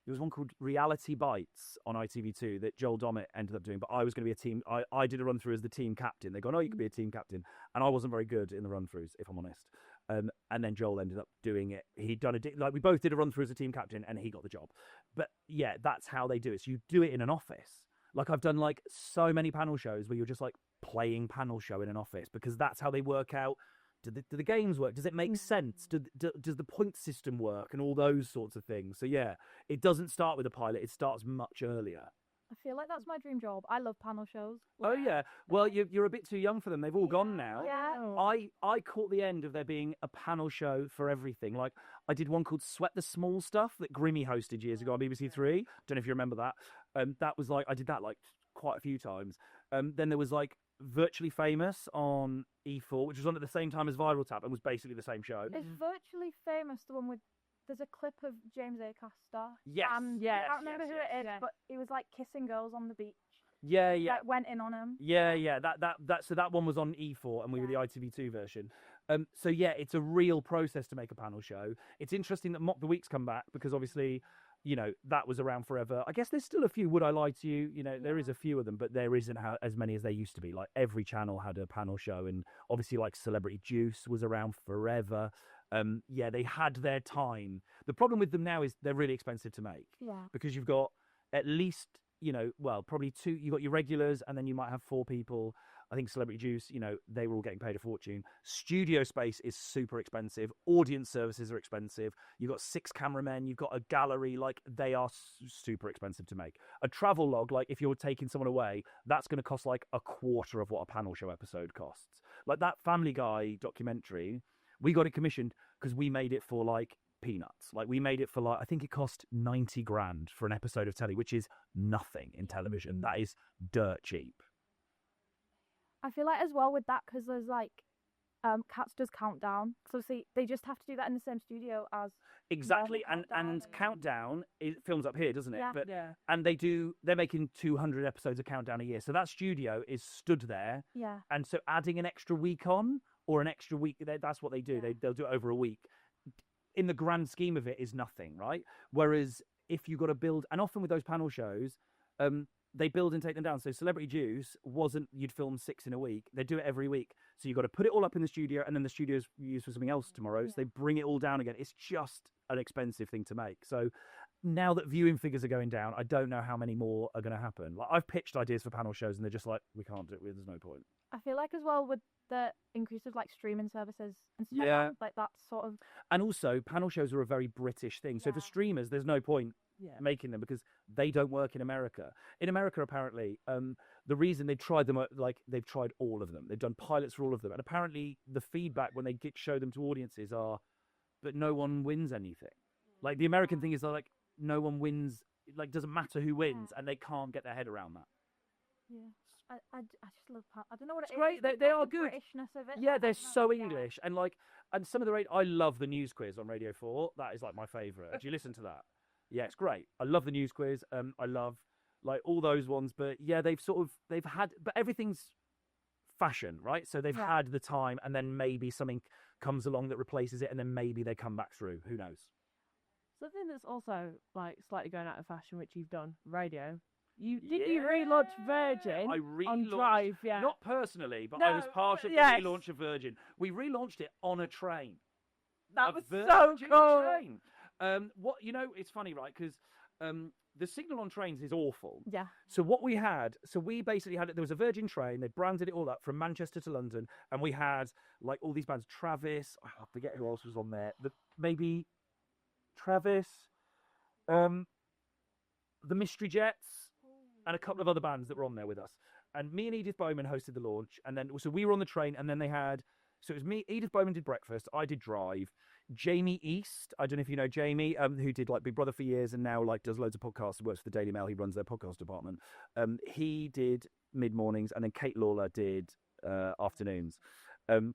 There was one called Reality Bites on ITV2 that Joel Dommett ended up doing, but I was going to be a team. I did a run through as the team captain. They go, no, you can be a team captain, and I wasn't very good in the run throughs, if I'm honest. And then Joel ended up doing it. He'd done we both did a run through as a team captain, and he got the job. But yeah, that's how they do it. So you do it in an office. Like I've done like so many panel shows where you're just like playing panel show in an office because that's how they work out. Do the games work? Does it make sense? Does the point system work? And all those sorts of things. So yeah, it doesn't start with a pilot. It starts much earlier. I feel like that's my dream job. I love panel shows. Oh yeah. Well, you're a bit too young for them. They've all gone now. Yeah. I caught the end of there being a panel show for everything. Like I did one called Sweat the Small Stuff that Grimmy hosted years ago on BBC Three. Don't know if you remember that. That was like I did that like quite a few times. Then there was like Virtually Famous on E4, which was on at the same time as Viral Tap and was basically the same show. Is Virtually Famous the one with? There's a clip of James Acaster. Yes. I can't remember who it is, but he was like kissing girls on the beach. Yeah. Like, went in on him. Yeah. So that one was on E4, and we were the ITV2 version. So yeah, it's a real process to make a panel show. It's interesting that Mock the Week's come back because obviously you know, that was around forever. I guess there's still a few. Would I Lie to You? You know, there is a few of them, but there isn't as many as there used to be. Like every channel had a panel show, and obviously, like Celebrity Juice was around forever. Yeah, they had their time. The problem with them now is they're really expensive to make. Yeah. Because you've got at least, you know, well, probably two. You've got your regulars, and then you might have 4 people. I think Celebrity Juice, you know, they were all getting paid a fortune. Studio space is super expensive. Audience services are expensive. You've got 6 cameramen. You've got a gallery. Like, they are super expensive to make. A travel log, like, if you're taking someone away, that's going to cost like a quarter of what a panel show episode costs. Like, that Family Guy documentary, we got it commissioned because we made it for, like, peanuts. Like, we made it for, like, I think it cost 90 grand for an episode of telly, which is nothing in television. That is dirt cheap. I feel like as well with that, because there's like Cats does Countdown, so see they just have to do that in the same studio as Exactly, and Countdown, it films up here, doesn't it? Yeah. But and they're making 200 episodes of Countdown a year, so that studio is stood there. Yeah. And so adding an extra week on, or an extra week, that's what they do. They'll do it over a week. In the grand scheme of it, is nothing, right? Whereas if you got to build, and often with those panel shows, they build and take them down. So Celebrity Juice wasn't, you'd film 6 in a week. They do it every week. So you've got to put it all up in the studio, and then the studio's used for something else tomorrow. So they bring it all down again. It's just an expensive thing to make. So now that viewing figures are going down, I don't know how many more are going to happen. Like, I've pitched ideas for panel shows, and they're just like, we can't do it. There's no point. I feel like as well with the increase of like streaming services and stuff like that sort of. And also, panel shows are a very British thing. So for streamers, there's no point making them because they don't work in America. In America, apparently, the reason they tried them, like they've tried all of them. They've done pilots for all of them, and apparently the feedback when they show them to audiences are, but no one wins anything. Like the American thing is like no one wins. Like doesn't matter who wins, and they can't get their head around that. Yeah. I just love I don't know what it's it great. is. They are good. Britishness of it. Yeah, they're so English, and like, and some of the I love the news quiz on Radio 4. That is like my favourite. Do you listen to that? Yeah, it's great. I love the news quiz. I love like all those ones, but yeah, they've had, but everything's fashion, right? So they've had the time, and then maybe something comes along that replaces it, and then maybe they come back through. Who knows? Something that's also like slightly going out of fashion, which you've done, radio. You relaunch Virgin on Drive, Not personally, but I was part of the relaunch of Virgin. We relaunched it on a train. That was so cool. Train. What it's funny, right? Because the signal on trains is awful. Yeah. So what we had, we basically had it. There was a Virgin train. They branded it all up from Manchester to London, and we had like all these bands. Travis, I forget who else was on there. Maybe Travis, the Mystery Jets, and a couple of other bands that were on there with us. And me and Edith Bowman hosted the launch. And then, so we were on the train, and then they had, so it was me, Edith Bowman did breakfast, I did drive. Jamie East, I don't know if you know Jamie, who did like Big Brother for years and now like does loads of podcasts, works for the Daily Mail, he runs their podcast department. He did mid-mornings, and then Kate Lawler did afternoons. And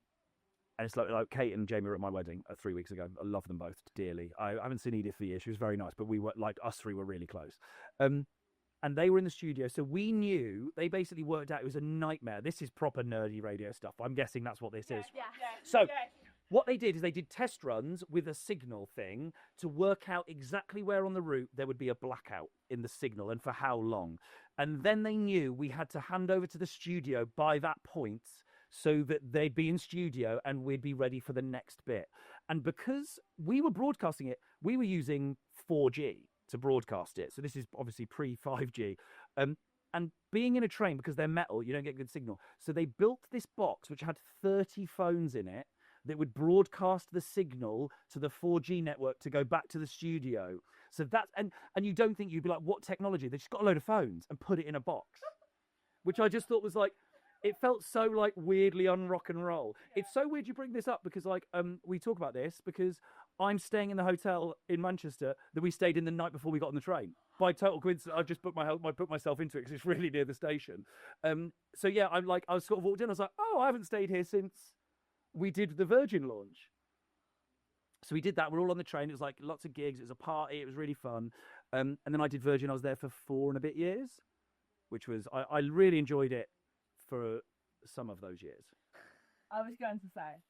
it's like Kate and Jamie were at my wedding 3 weeks ago. I love them both dearly. I haven't seen Edith for years. She was very nice, but we were like, us three were really close. And they were in the studio, so we knew, they basically worked out it was a nightmare. This is proper nerdy radio stuff. I'm guessing that's what this is. Yeah. So what they did is they did test runs with a signal thing to work out exactly where on the route there would be a blackout in the signal and for how long. And then they knew we had to hand over to the studio by that point so that they'd be in studio and we'd be ready for the next bit. And because we were broadcasting it, we were using 4G to broadcast it. So this is obviously pre-5G. And being in a train, because they're metal, you don't get good signal. So they built this box which had 30 phones in it that would broadcast the signal to the 4G network to go back to the studio. So that's, and you don't think, you'd be like, what technology? They just got a load of phones and put it in a box. Which I just thought was like, it felt so like weirdly un-rock and roll. It's so weird you bring this up because like we talk about this because I'm staying in the hotel in Manchester that we stayed in the night before we got on the train. By total coincidence, I've just put myself into it because it's really near the station. So yeah, I was sort of walked in. I was like, oh, I haven't stayed here since we did the Virgin launch. So we did that. We're all on the train. It was like lots of gigs. It was a party. It was really fun. And then I did Virgin. I was there for 4 and a bit years, which was I really enjoyed it for some of those years. I was going to say.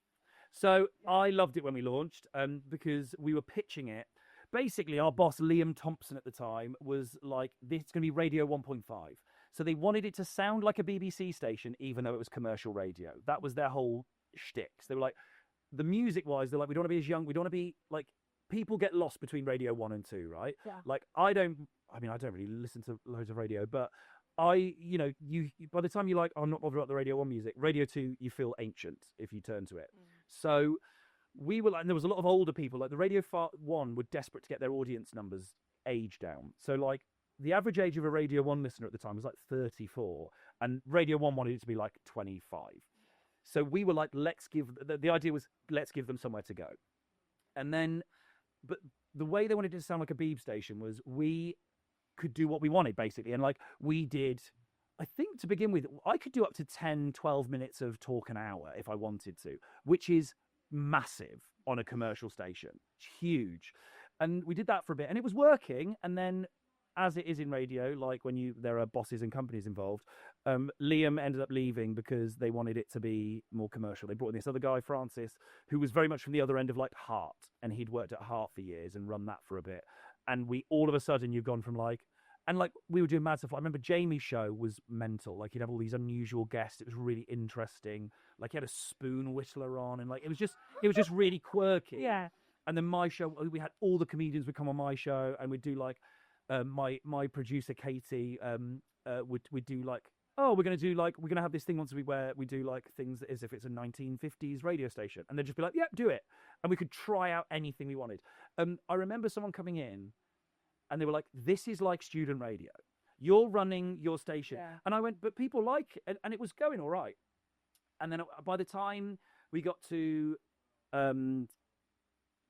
So I loved it when we launched because we were pitching it. basically our boss Liam Thompson at the time was like, this is going to be Radio 1.5. So they wanted it to sound like a BBC station, even though it was commercial radio. That was their whole shtick. So they were like, the music-wise, they're like, we don't want to be as young. We don't want to be like, people get lost between Radio 1 and 2, right? Yeah. Like, I don't really listen to loads of radio, but you by the time you're like, I'm not bothered about the Radio 1 music, Radio 2, you feel ancient if you turn to it. So we were like, and there was a lot of older people, like the Radio 1 were desperate to get their audience numbers age down. So like the average age of a Radio 1 listener at the time was like 34, and Radio 1 wanted it to be like 25. So we were like, the idea was, let's give them somewhere to go. And then, but the way they wanted it to sound like a Beeb station was we could do what we wanted, basically. And like we did, I think to begin with, I could do up to 10, 12 minutes of talk an hour if I wanted to, which is massive on a commercial station. It's huge. And we did that for a bit and it was working. And then, as it is in radio, like when there are bosses and companies involved, Liam ended up leaving because they wanted it to be more commercial. They brought in this other guy, Francis, who was very much from the other end of like Heart, and he'd worked at Heart for years and run that for a bit. And we all of a sudden you've gone from like, and like we were doing mad stuff. I remember Jamie's show was mental. Like he'd have all these unusual guests. It was really interesting. Like he had a spoon whistler on, and like it was just really quirky. Yeah. And then my show, we had all the comedians would come on my show, and we'd do like. My producer Katie would do like, we're going to have this thing once where we do like things as if it's a 1950s radio station, and they'd just be like, do it, and we could try out anything we wanted. I remember someone coming in and they were like, this is like student radio, you're running your station. And I went, but people like it, and it was going all right. And then by the time we got to the end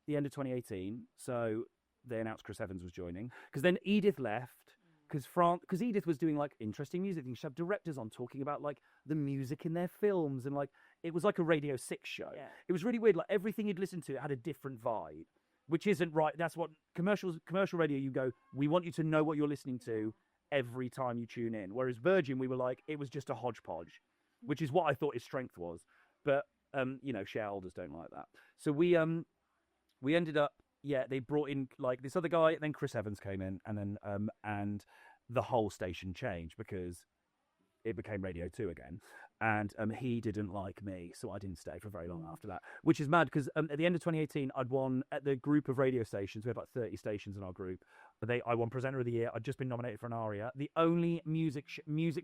of 2018, so they announced Chris Evans was joining, because then Edith left because Edith was doing like interesting music things. She'd have directors on talking about like the music in their films, and like it was like a Radio 6 show. It was really weird. Like everything you'd listen to, it had a different vibe, which isn't right. That's what commercial radio, you go, we want you to know what you're listening to every time you tune in. Whereas Virgin, we were like, it was just a hodgepodge, which is what I thought his strength was. But shareholders don't like that. So we ended up, they brought in like this other guy, and then Chris Evans came in, and then and the whole station changed because it became Radio 2 again. And he didn't like me, so I didn't stay for very long after that, which is mad because at the end of 2018, I'd won at the group of radio stations. We had like 30 stations in our group. I won Presenter of the Year. I'd just been nominated for an ARIA, the only music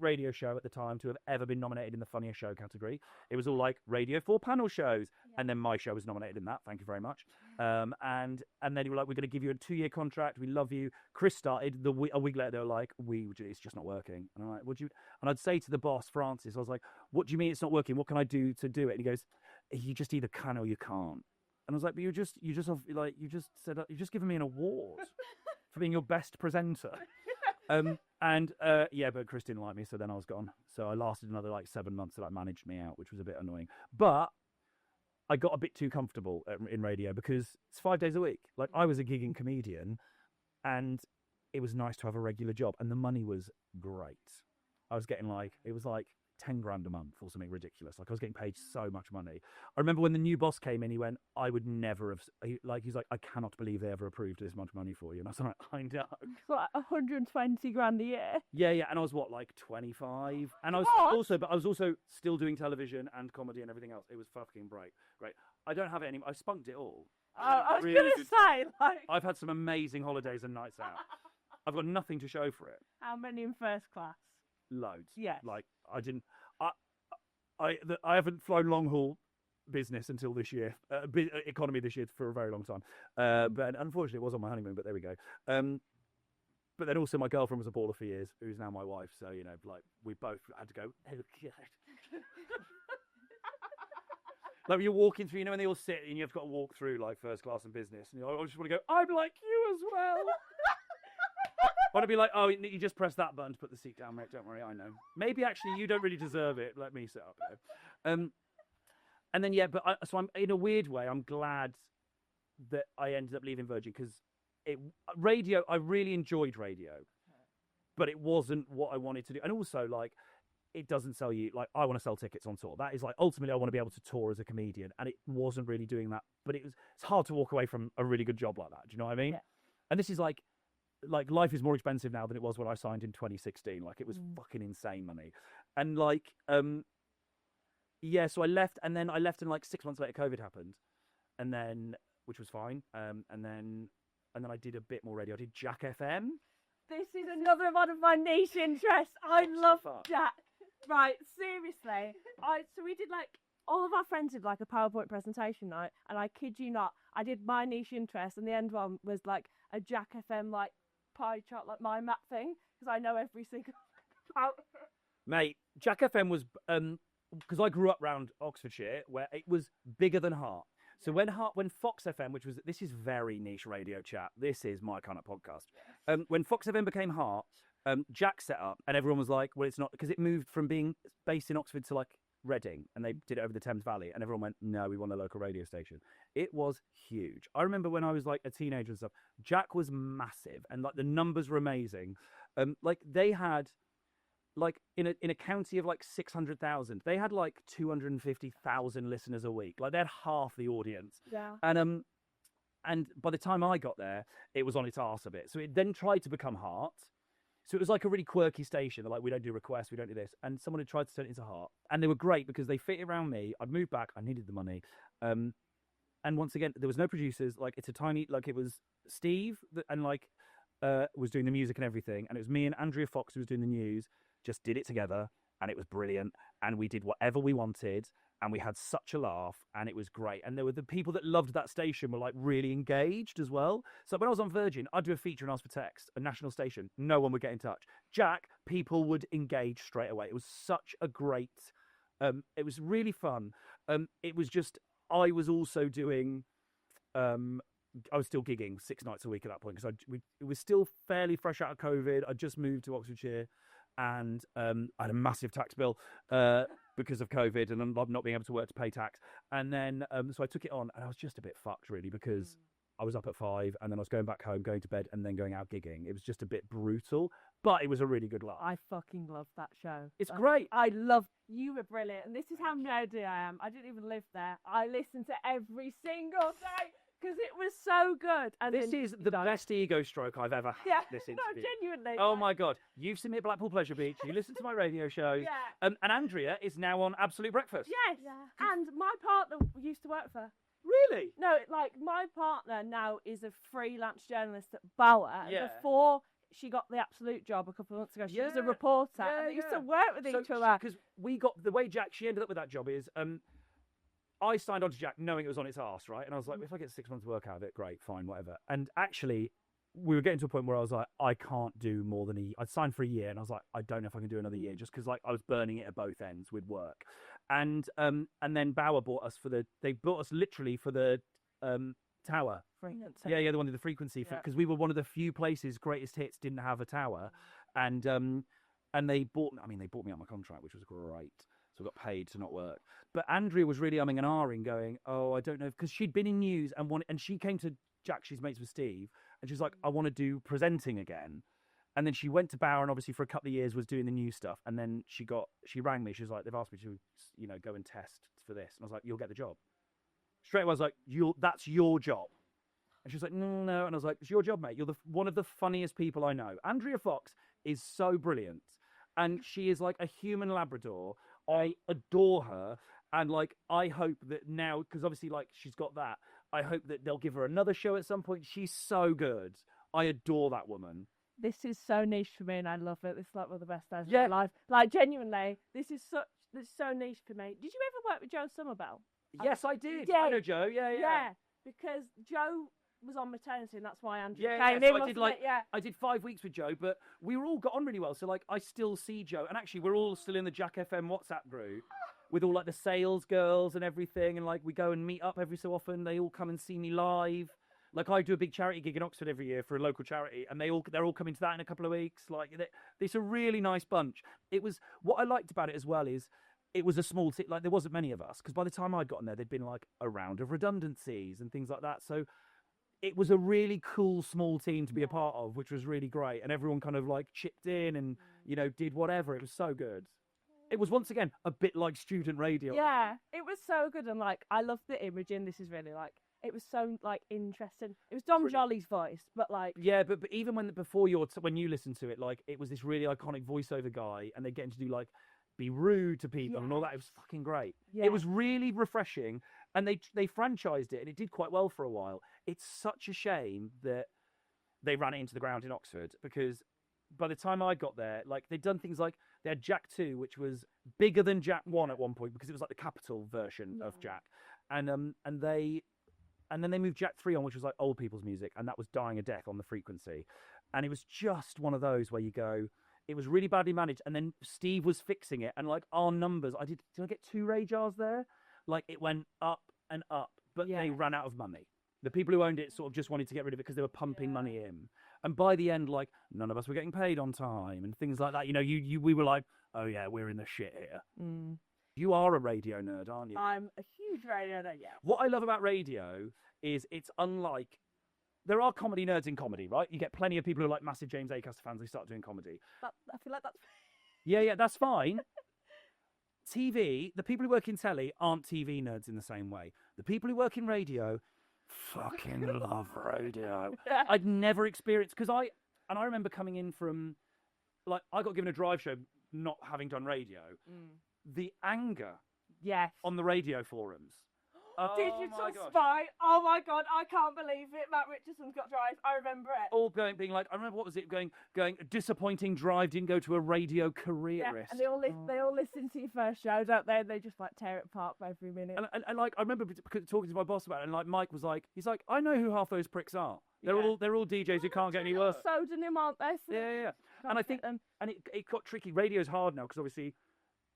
radio show at the time to have ever been nominated in the Funniest Show category. It was all like Radio 4 panel shows, and then my show was nominated in that. Thank you very much. And then you were like, we're going to give you a 2-year contract. We love you. Chris started a week later. They were like, it's just not working. And I'm like, would you? And I'd say to the boss, Francis, I was like, what do you mean it's not working? What can I do to do it? And he goes, you just either can or you can't. And I was like, but you just given me an award for being your best presenter. But Chris didn't like me, so then I was gone. So I lasted another like 7 months that managed me out, which was a bit annoying. But I got a bit too comfortable in radio because it's 5 days a week. Like I was a gigging comedian, and it was nice to have a regular job, and the money was great. I was getting it was like 10 grand a month or something ridiculous. Like I was getting paid so much money. I remember when the new boss came in, he went, I would never have, he's like, I cannot believe they ever approved this much money for you. And I was like, I know. It's like 120 grand a year. Yeah. And I was like 25. And I was also still doing television and comedy and everything else. It was fucking great. I don't have it anymore. I spunked it all. I was going to say, I've had some amazing holidays and nights out. I've got nothing to show for it. How many in first class? Loads. Yeah. I haven't flown long haul business until this year, economy this year for a very long time. But unfortunately, it was on my honeymoon. But there we go. But then also my girlfriend was a baller for years, who's now my wife. So we both had to go. Oh God. Like when you're walking through, when they all sit and you've got to walk through like first class and business, and I just want to go, I'm like you as well. I want to be like, you just press that button to put the seat down, mate. Don't worry, I know. Maybe actually you don't really deserve it. Let me sit up here. And then so I'm in a weird way. I'm glad that I ended up leaving Virgin because radio. I really enjoyed radio, but it wasn't what I wanted to do. And also it doesn't sell you. Like I want to sell tickets on tour. That is ultimately I want to be able to tour as a comedian, and it wasn't really doing that. But it's hard to walk away from a really good job like that. Do you know what I mean? and this is like life is more expensive now than it was when I signed in 2016. Like it was fucking insane money, and like yeah. So I left, and like 6 months later, COVID happened, and then which was fine. And then I did a bit more radio. I did Jack FM. This is another one of my niche interests. I love fuck? Jack. Right, seriously. So we did like all of our friends did like a PowerPoint presentation night, and I kid you not, I did my niche interest, and the end one was like a Jack FM like pie chart, like my map thing, because I know every single. Mate, Jack FM was because I grew up around Oxfordshire, where it was bigger than Heart. So when Fox FM, which was this is very niche radio chat. This is my kind of podcast. When Fox FM became Heart, Jack set up, and everyone was like, "Well, it's not," because it moved from being based in Oxford to like Reading, and they did it over the Thames Valley, and everyone went, "No, we want a local radio station." It was huge. I remember when I was like a teenager and stuff. Jack was massive, and like the numbers were amazing. Like they had. Like in a county of like 600,000, they had like 250,000 listeners a week. Like they had half the audience. Yeah. And by the time I got there, it was on its arse a bit. So it then tried to become Heart. So it was like a really quirky station. They're like, we don't do requests, we don't do this. And someone had tried to turn it into Heart, and they were great because they fit around me. I'd moved back, I needed the money. And once again, there was no producers. Like it's a tiny, like it was Steve and like was doing the music and everything, and it was me and Andrea Fox who was doing the news. Just did it together, and it was brilliant, and we did whatever we wanted, and we had such a laugh, and it was great. And there were the people that loved that station were like really engaged as well. So when I was on Virgin, I'd do a feature and ask for text, a national station, no one would get in touch. Jack, people would engage straight away. It was such a great it was really fun. It was just I was also doing I was still gigging 6 nights a week at that point because it was still fairly fresh out of COVID. I just moved to Oxfordshire, and I had a massive tax bill because of COVID, and I'm not being able to work to pay tax. And then so I took it on, and I was just a bit fucked really because I was up at 5, and then I was going back home, going to bed, and then going out gigging. It was just a bit brutal, but it was a really good laugh. I fucking love that show. It's great. I love you were brilliant, and this is how nerdy I am. I didn't even live there. I listened to every single day. Because it was so good. And this is the best ego stroke I've ever had. Yeah, this interview. no, genuinely. Oh my God. You've seen me at Blackpool Pleasure Beach. You listen to my radio shows. Yeah. And Andrea is now on Absolute Breakfast. Yes. Yeah. And my partner used to work for her. Really? No, like my partner now is a freelance journalist at Bauer. Yeah. Before she got the Absolute job a couple of months ago, she was a reporter. Yeah, and they used to work with each other. Because we got the way she ended up with that job is I signed on to Jack knowing it was on its arse, right? And I was like, if I get 6 months work out of it, great, fine, whatever. And actually, we were getting to a point where I was like, I can't do more than I'd signed for a year, and I was like, I don't know if I can do another year, just because like I was burning it at both ends with work. And then Bauer bought us they bought us literally for the tower. Frequency. Yeah, the one with the frequency, because we were one of the few places Greatest Hits didn't have a tower, and they bought me on my contract, which was great. So I got paid to not work. But Andrea was really umming and ahhing, going, "Oh, I don't know," because she'd been in news and she came to Jack. She's mates with Steve, and she's like, "I want to do presenting again." And then she went to Bauer, and obviously for a couple of years was doing the news stuff. And then she rang me. She was like, "They've asked me to, go and test for this." And I was like, "You'll get the job." Straight away, I was like, "That's your job." And she was like, "No." And I was like, "It's your job, mate. You're one of the funniest people I know." Andrea Fox is so brilliant, and she is like a human Labrador. I adore her, and like I hope that now, because obviously like she's got that, I hope that they'll give her another show at some point. She's so good. I adore that woman. This is so niche for me, and I love it. This is like one of the best days of my life. Like genuinely, this is so niche for me. Did you ever work with Joe Somerville? Yes, I did. Yeah. I know Joe. Yeah. Because Joe was on maternity, and that's why Andrew came in. So I did 5 weeks with Joe, but we all got on really well. So like I still see Joe, and actually we're all still in the Jack FM WhatsApp group with all like the sales girls and everything, and like we go and meet up every so often. They all come and see me live. Like I do a big charity gig in Oxford every year for a local charity, and they're all coming to that in a couple of weeks. Like it's a really nice bunch. It was what I liked about it as well is it was a small team. Like there wasn't many of us because by the time I'd gotten there, there'd been like a round of redundancies and things like that. So it was a really cool small team to be a part of, which was really great. And everyone kind of like chipped in and, did whatever. It was so good. It was once again a bit like student radio. Yeah, it was so good. And like, I love the imaging. This is really like, it was so like interesting. It was Dom Jolly's voice, but like Yeah, but even when you listen to it, like it was this really iconic voiceover guy, and they get him to do like be rude to people and all that. It was fucking great. Yeah. It was really refreshing, and they franchised it, and it did quite well for a while. It's such a shame that they ran it into the ground in Oxford, because by the time I got there, like they'd done things like they had Jack 2, which was bigger than Jack 1 at one point, because it was like the capital version of Jack, and then they moved Jack 3 on, which was like old people's music, and that was dying a death on the frequency. And it was just one of those where you go, it was really badly managed, and then Steve was fixing it, and like our numbers, did I get 2 Ray Jars there? Like it went up and up, but they ran out of money. The people who owned it sort of just wanted to get rid of it because they were pumping money in. And by the end, like, none of us were getting paid on time and things like that. You know, we were like, oh yeah, we're in the shit here. You are a radio nerd, aren't you? I'm a huge radio nerd, yeah. What I love about radio is it's unlike... There are comedy nerds in comedy, right? You get plenty of people who are like massive James Acaster fans who start doing comedy. I feel like that's... Yeah, that's fine. TV, the people who work in telly aren't TV nerds in the same way. The people who work in radio fucking love radio. I'd never experienced, because I remember coming in from, like, I got given a drive show not having done radio. The anger on the radio forums. Digital Spy. Oh my God, I can't believe it. Matt Richardson's got drive. I remember it. All being like, I remember, what was it, going, disappointing drive, didn't go to a radio careerist. And they all listen to your first show, don't they? And they just like tear it apart for every minute. And like, I remember talking to my boss about it, and like Mike was like, he's like, I know who half those pricks are. They're all DJs who can't get any worse. Pseudonym, aren't they? So Yeah. And I think, and it got tricky. Radio's hard now, because obviously,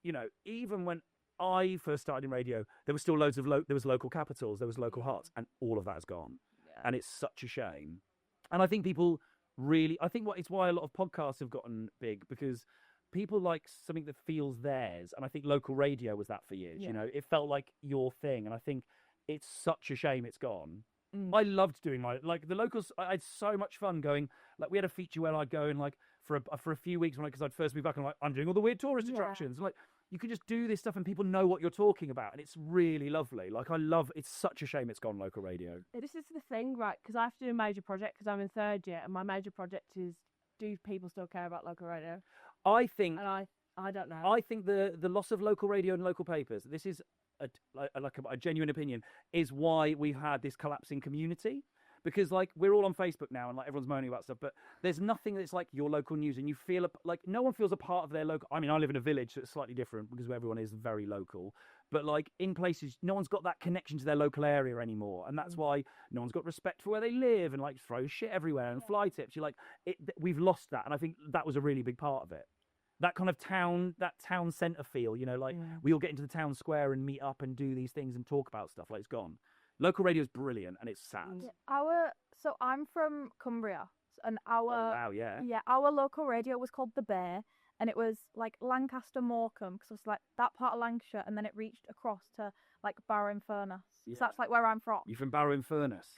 you know, even when I first started in radio, there was still loads of there was local capitals, there was local hearts, and all of that has gone. And it's such a shame. And I think people really, it's why a lot of podcasts have gotten big, because people like something that feels theirs. And I think local radio was that for years. You know, it felt like your thing. And I think it's such a shame it's gone. I loved doing the locals. I had so much fun going. Like, we had a feature where I'd go and like for a few weeks because I'd first moved back, and like, I'm doing all the weird tourist attractions. Like, you can just do this stuff and people know what you're talking about, and it's really lovely. Like, it's such a shame it's gone local radio. This is the thing, right? Because I have to do a major project because I'm in 3rd year, and my major project is, do people still care about local radio? I think, and I don't know. I think the loss of local radio and local papers, this is a genuine opinion, is why we've had this collapsing community. Because like, we're all on Facebook now, and like, everyone's moaning about stuff, but there's nothing that's like your local news, and you feel like no one feels a part of their local. I mean, I live in a village, so it's slightly different because everyone is very local, but like in places, no one's got that connection to their local area anymore, and that's why no one's got respect for where they live, and like throws shit everywhere and fly tips. You're like, we've lost that, and I think that was a really big part of it. That kind of town centre feel, you know, like we all get into the town square and meet up and do these things and talk about stuff. Like, it's gone. Local radio is brilliant, and it's sad. So I'm from Cumbria, and our local radio was called The Bear, and it was like Lancaster Morecambe, because it's like that part of Lancashire, and then it reached across to like Barrow-in-Furness. So that's like where I'm from. You're from Barrow-in-Furness?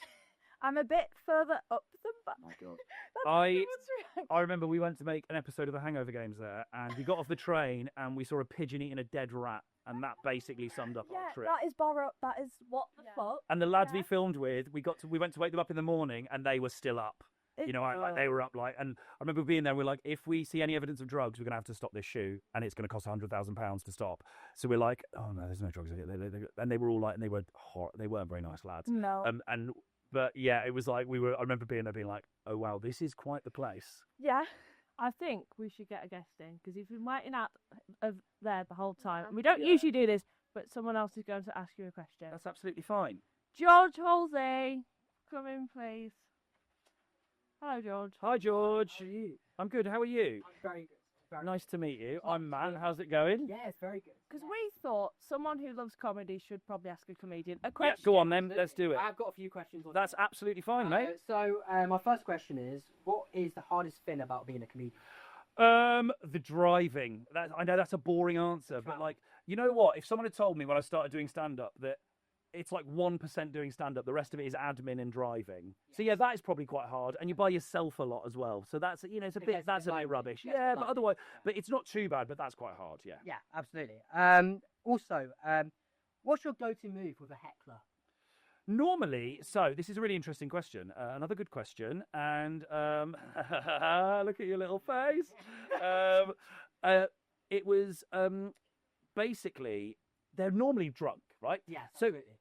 I'm a bit further up than Oh my God. I remember we went to make an episode of the Hangover Games there, and we got off the train and we saw a pigeon eating a dead rat, and that basically summed up our trip. That is Barrow. That is what the fuck. And the lads we filmed with, we went to wake them up in the morning, and they were still up. You know, like they were up, like, and I remember being there. We're like, if we see any evidence of drugs, we're gonna have to stop this shoe, and it's gonna cost £100,000 to stop. So we're like, oh no, there's no drugs here. And they were all like, and they weren't very nice lads. No. But yeah, it was like I remember being there, being like, oh wow, this is quite the place. Yeah. I think we should get a guest in, because you've been waiting out there the whole time. We don't usually do this, but someone else is going to ask you a question. That's absolutely fine. George Halsey, come in, please. Hello, George. Hi, George. How are you? I'm good. How are you? I'm very good. Nice to meet you. I'm Matt. How's it going? Yeah, it's very good. Because we thought someone who loves comedy should probably ask a comedian a question. Yeah, go on then. Let's do it. I've got a few questions. That's absolutely fine, mate. So my first question is, what is the hardest thing about being a comedian? The driving. I know that's a boring answer, but like, you know what? If someone had told me when I started doing stand-up that it's like 1% doing stand-up, the rest of it is admin and driving. So yeah, that is probably quite hard, and you buy yourself a lot as well. So that's, you know, it's a bit rubbish. Yeah, but otherwise, but it's not too bad. But that's quite hard. Yeah. Yeah, absolutely. Also, what's your go-to move with a heckler? Normally, so this is a really interesting question. Another good question, and look at your little face. It was basically they're normally drunk, right? Yeah. So Absolutely.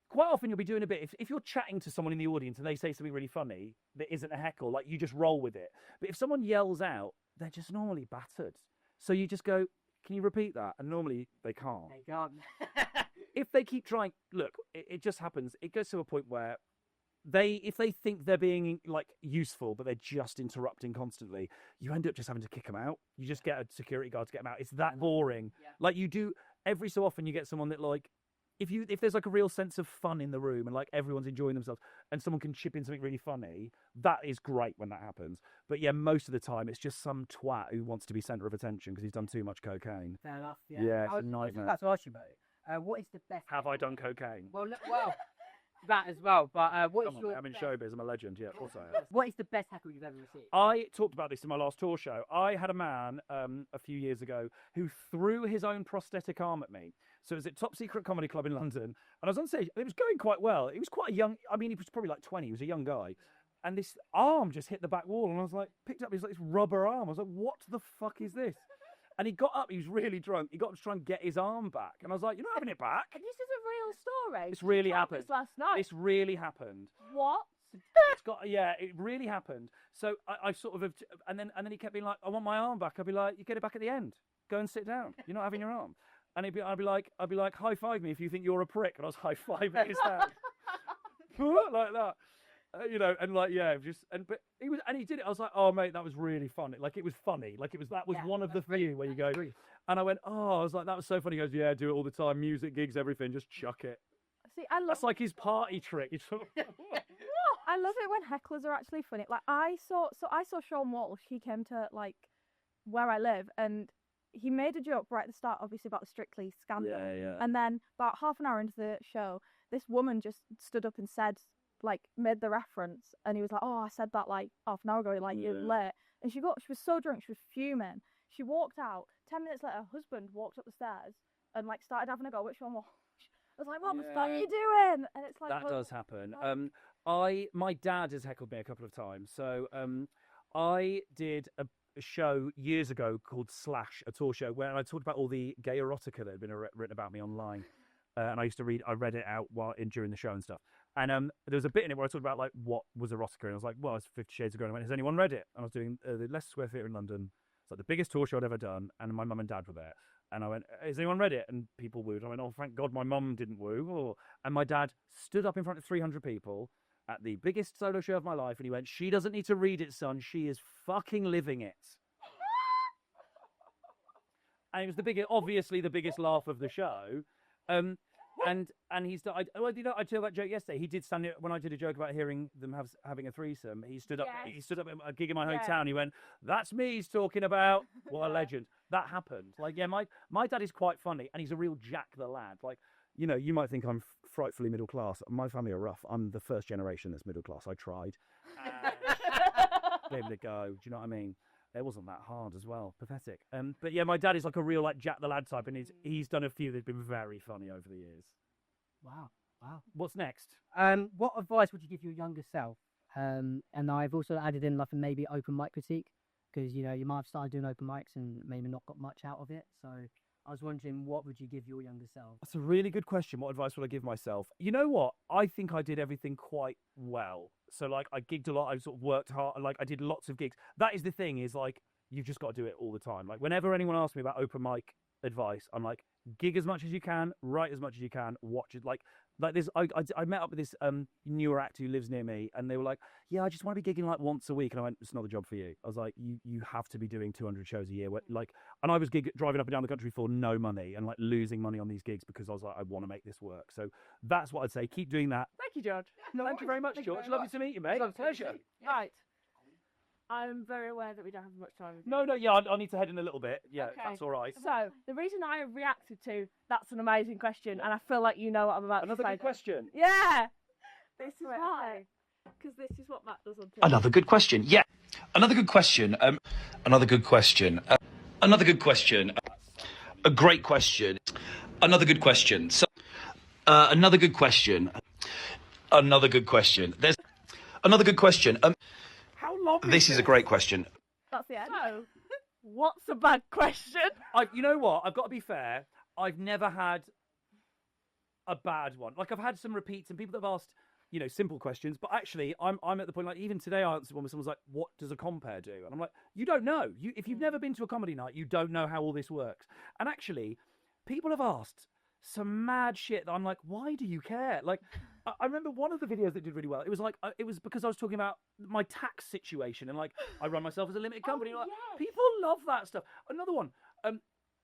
quite often you'll be doing a bit. If you're chatting to someone in the audience and they say something really funny that isn't a heckle, like you just roll with it. But if someone yells out, they're just normally battered. So you just go, "Can you repeat that?" And normally they can't. They can't. If they keep trying, look, it just happens. It goes to a point where if they think they're being like useful, but they're just interrupting constantly, you end up just having to kick them out. You just get a security guard to get them out. It's that boring. Yeah. Like you do every so often, you get someone that like, if there's like a real sense of fun in the room and like everyone's enjoying themselves and someone can chip in something really funny, that is great when that happens. But yeah, most of the time it's just some twat who wants to be centre of attention because he's done too much cocaine. Fair enough. Yeah. Yeah, it's I a was nightmare. about to ask you about it. What is the best? Have I done cocaine? Well, that as well. But what is Come on, your? mate, I'm in best- showbiz. I'm a legend. Yeah, of course I am. What is the best heckle you've ever received? I talked about this in my last tour show. I had a man a few years ago who threw his own prosthetic arm at me. So it was at Top Secret Comedy Club in London, and I was on stage. It was going quite well. He was quite a young. I mean, he was probably like 20. He was a young guy, and this arm just hit the back wall, and I was like, picked up. He was like this rubber arm. I was like, what the fuck is this? And he got up. He was really drunk. He got up to try and get his arm back, and I was like, you're not having it back. This is a real story. This really You told happened. us last night. This really happened. What? It really happened. So I sort of, and then he kept being like, I want my arm back. I'd be like, you get it back at the end. Go and sit down. You're not having your arm. And I'd be like, high five me if you think you're a prick. And I was high fiving his hand, like that, and like but he did it. I was like, oh mate, that was really funny. Like it was funny. Like that was one of the few where you go. And I went, oh, I was like, that was so funny. He goes, yeah, do it all the time. Music, gigs, everything. Just chuck it. See, I love. That's like his party trick. I love it when hecklers are actually funny. Like I saw Sean Walsh. He came to like where I live, and he made a joke right at the start, obviously about the Strictly scandal. Yeah. And then about half an hour into the show, this woman just stood up and said, like, made the reference, and he was like, "Oh, I said that like half an hour ago, like you're late." And she was so drunk, she was fuming. She walked out. 10 minutes later, her husband walked up the stairs and like started having a go at Sean Walsh. I was like, "What the fuck are you doing?" And it's like that does happen. My dad has heckled me a couple of times. So I did a show years ago called Slash, a tour show where I talked about all the gay erotica that had been written about me online. And I read it out during the show and stuff. And there was a bit in it where I talked about like what was erotica, and I was like, well, it's 50 Shades of Grey. And I went, has anyone read it? And I was doing the Leicester Square Theatre in London. It's like the biggest tour show I'd ever done, and my mum and dad were there. And I went, has anyone read it? And people wooed. I went, oh, thank God my mum didn't woo. Oh. And my dad stood up in front of 300 people at the biggest solo show of my life, and he went, she doesn't need to read it, son. She is fucking living it. And it was obviously the biggest laugh of the show. And he's I told that joke yesterday. He did stand when I did a joke about hearing them having a threesome. He stood up. Yes. He stood up at a gig in my hometown. He went, "That's me he's talking about." What a legend. That happened. Like, yeah, my dad is quite funny, and he's a real Jack the Lad. Like, you might think I'm frightfully middle class. My family are rough. I'm the first generation that's middle class. I tried. Gave it a go. Do you know what I mean? It wasn't that hard as well. Pathetic. But yeah, my dad is like a real like Jack the Lad type, and he's done a few that've been very funny over the years. Wow. What's next? What advice would you give your younger self? And I've also added in like maybe open mic critique, because you might have started doing open mics and maybe not got much out of it. So I was wondering, what would you give your younger self? That's a really good question. What advice would I give myself? You know what? I think I did everything quite well. So like I gigged a lot. I sort of worked hard. Like I did lots of gigs. That is the thing, is like you've just got to do it all the time. Like whenever anyone asks me about open mic advice, I'm like, gig as much as you can, write as much as you can, watch it. Like this, I met up with this newer actor who lives near me, and they were like, yeah, I just want to be gigging like once a week. And I went, it's not the job for you. I was like, you have to be doing 200 shows a year. And I was driving up and down the country for no money and like losing money on these gigs because I was like, I want to make this work. So that's what I'd say. Keep doing that. Thank you, George. Thank you very much, George. Lovely to meet you, mate. Pleasure. Right. I'm very aware that we don't have much time. No, yeah, I need to head in a little bit. Yeah, okay. That's all right. So, the reason I reacted to, that's an amazing question, and I feel like you know what I'm about to say. Another good question. Yeah! This is why. Because this is what Matt does on TV. Another good question. Yeah. Another good question. Another good question. Another good question. A great question. Another good question. So, another good question. Another good question. There's another good question. How long? This is a great question. That's the end. So, what's a bad question? You know what? I've got to be fair. I've never had a bad one. Like, I've had some repeats and people that have asked, simple questions. But actually, I'm at the point, like, even today I answered one where someone's like, what does a compare do? And I'm like, you don't know. If you've never been to a comedy night, you don't know how all this works. And actually, people have asked some mad shit that I'm like, why do you care? Like, I remember one of the videos that did really well. It was like, it was because I was talking about my tax situation and like, I run myself as a limited company. Oh, like, yes. people love that stuff. Another one,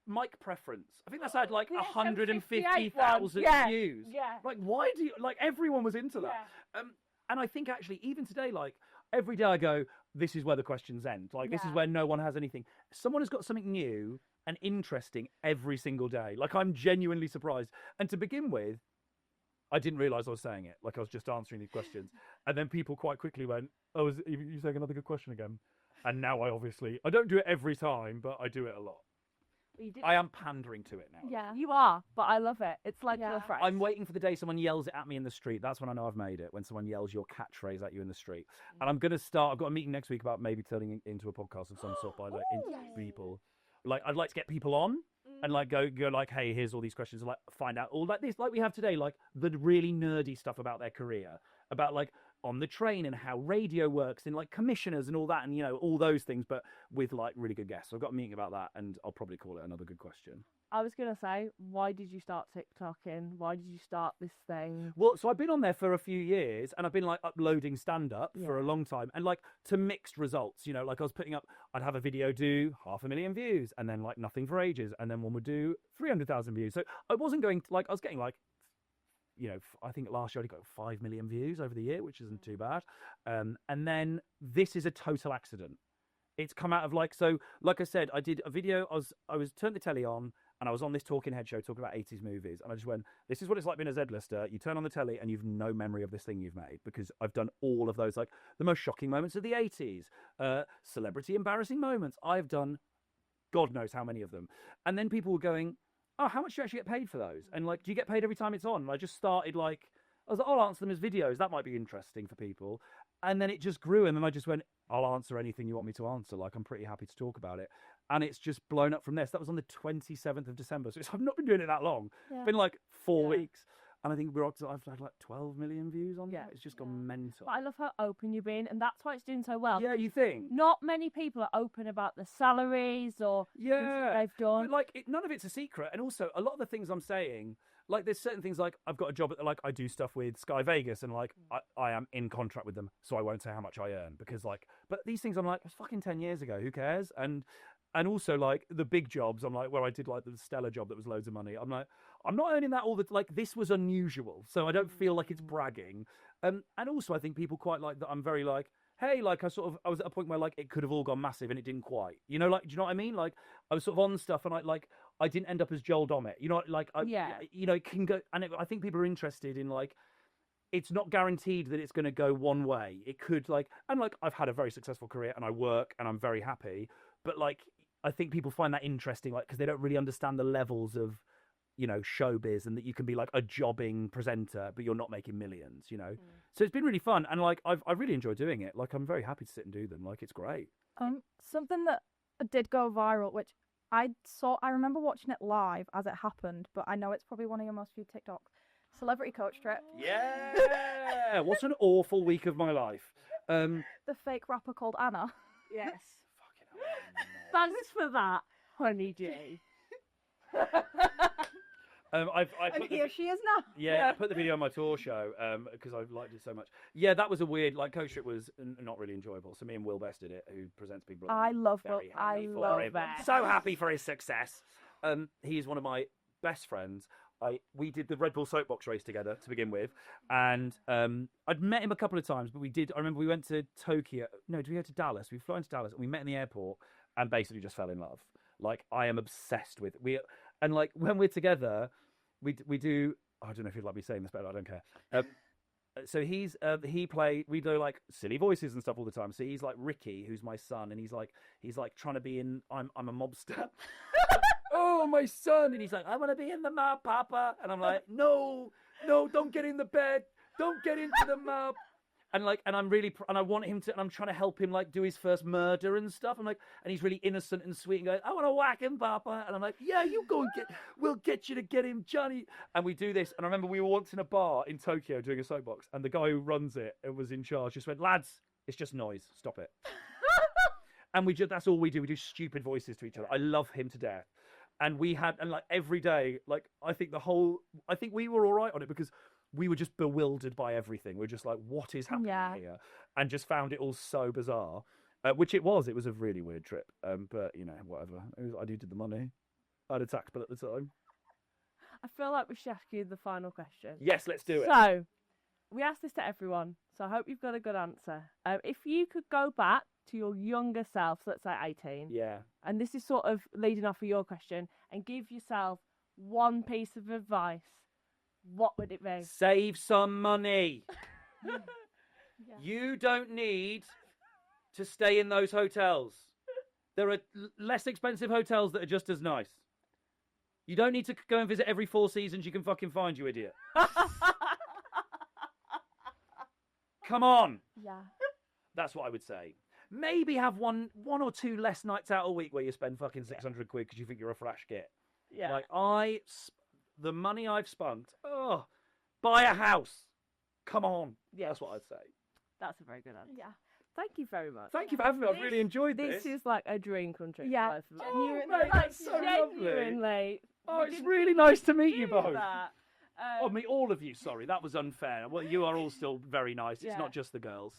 mic preference. I think that's had like The 150,000 yeah. views. Yeah. Like, why do you, like, everyone was into that. Yeah. And I think actually, even today, like, every day I go, this is where the questions end. Like, this is where no one has anything. Someone has got something new and interesting every single day. Like, I'm genuinely surprised. And to begin with, I didn't realise I was saying it. Like, I was just answering these questions. And then people quite quickly went, oh, is you saying another good question again? And now I don't do it every time, but I do it a lot. I am pandering to it now. Yeah. You are, but I love it. It's like Yeah. the phrase. I'm waiting for the day someone yells it at me in the street. That's when I know I've made it, when someone yells your catchphrase at you in the street. And I'm going to start, I've got a meeting next week about maybe turning it into a podcast of some sort by like interview people. Like, I'd like to get people on and like go like, hey, here's all these questions, and like find out all like this, like we have today, like the really nerdy stuff about their career, about like on the train and how radio works and like commissioners and all that, and all those things, but with like really good guests. So I've got a meeting about that, and I'll probably call it another good question. I was going to say, why did you start TikToking? Why did you start this thing? Well, so I've been on there for a few years, and I've been like uploading stand-up for a long time, and like to mixed results, like I was putting up, I'd have a video do 500,000 views, and then like nothing for ages, and then one would do 300,000 views. So I wasn't going to, like, I was getting like, I think last year I got 5 million views over the year, which isn't too bad. And then this is a total accident. It's come out of like, so like I said, I did a video, I was turned the telly on, and I was on this talking head show talking about 80s movies. And I just went, this is what it's like being a Z-lister. You turn on the telly and you've no memory of this thing you've made, because I've done all of those, like the most shocking moments of the 80s, celebrity embarrassing moments. I've done God knows how many of them. And then people were going, oh, how much do you actually get paid for those? And like, do you get paid every time it's on? And I just started like, I was like, I'll answer them as videos. That might be interesting for people. And then it just grew. And then I just went, I'll answer anything you want me to answer. Like, I'm pretty happy to talk about it. And it's just blown up from there. So that was on the 27th of December. So I've not been doing it that long. Yeah. It's been like 4 weeks. And I think I've had like 12 million views on that. It's just gone mental. But I love how open you've been, and that's why it's doing so well. Yeah, you think? Not many people are open about the salaries or things that they've done. But like, none of it's a secret. And also, a lot of the things I'm saying, like, there's certain things, like, I've got a job at, like, I do stuff with Sky Vegas, and like, I am in contract with them, so I won't say how much I earn, because like, but these things I'm like, it's fucking 10 years ago, who cares? And also, like, the big jobs, I'm like, where I did, like, the Stella job that was loads of money, I'm like, I'm not earning that all the, like, this was unusual, so I don't feel like it's bragging. And also, I think people quite like that I'm very, like, hey, like, I was at a point where, like, it could have all gone massive and it didn't quite. Like, do you know what I mean? Like, I was sort of on stuff, and I didn't end up as Joel Dommett. Like, it can go, and I think people are interested in, like, it's not guaranteed that it's going to go one way. It could, like, and like, I've had a very successful career and I work and I'm very happy, but like, I think people find that interesting, like, because they don't really understand the levels of, showbiz, and that you can be like a jobbing presenter, but you're not making millions, So it's been really fun, and like, I really enjoy doing it. Like, I'm very happy to sit and do them. Like, it's great. Something that did go viral, which I remember watching it live as it happened, but I know it's probably one of your most viewed TikToks. Celebrity coach trip. Yeah. What an awful week of my life. The fake rapper called Anna. Yes. Fucking hell. Thanks for that, Honey G. Here she is now. Yeah, I put the video on my tour show because I liked it so much. Yeah, that was a weird, like, coach trip was not really enjoyable. So me and Will Best did it, who presents Big Brother. I love Will. I love Best. So happy for his success. He is one of my best friends. We did the Red Bull soapbox race together to begin with, and I'd met him a couple of times, but I remember we went to Tokyo. No, did we go to Dallas? We flew into Dallas, and we met in the airport, and basically just fell in love. Like, I am obsessed with and like, when we're together, we do. I don't know if you'd like me saying this, but I don't care. So we do like silly voices and stuff all the time. So he's like Ricky, who's my son, and he's like trying to be in I'm a mobster. Oh, my son. And he's like, I want to be in the mob, Papa. And I'm like, no, don't get in the bed. Don't get into the mob. And like, and I want him to, and I'm trying to help him like do his first murder and stuff. I'm like, and he's really innocent and sweet and going, I want to whack him, Papa. And I'm like, yeah, you go and we'll get you to get him, Johnny. And we do this. And I remember we were once in a bar in Tokyo doing a soapbox, and the guy who runs it and was in charge just went, lads, it's just noise. Stop it. And that's all we do. We do stupid voices to each other. I love him to death. And like every day, like I think we were all right on it because we were just bewildered by everything. We were just like, what is happening here? And just found it all so bizarre, which it was. It was a really weird trip. But, you know, whatever. I needed the money. I had a tax bill at the time. I feel like we should ask you the final question. Yes, let's do it. So, we asked this to everyone, so I hope you've got a good answer. If you could go back to your younger self, so let's say 18. Yeah. And this is sort of leading off of your question, and give yourself one piece of advice, what would it be? Save some money. Yeah. You don't need to stay in those hotels. There are less expensive hotels that are just as nice. You don't need to go and visit every 4 seasons you can fucking find, you idiot. Come on. Yeah. That's what I would say. Maybe have one or two less nights out a week where you spend fucking 600 quid because you think you're a fresh git. Yeah. Like the money I've spunked. Oh, buy a house. Come on. Yeah, that's what I'd say. That's a very good answer. Yeah. Thank you very much. Thank you for having me. I've really enjoyed this. This is like a dream come true. Yeah. For both of us. Oh, mate, that's so lovely. Genuinely. Oh, it's really nice to meet you both. That. Meet all of you. Sorry, that was unfair. Well, you are all still very nice. It's not just the girls.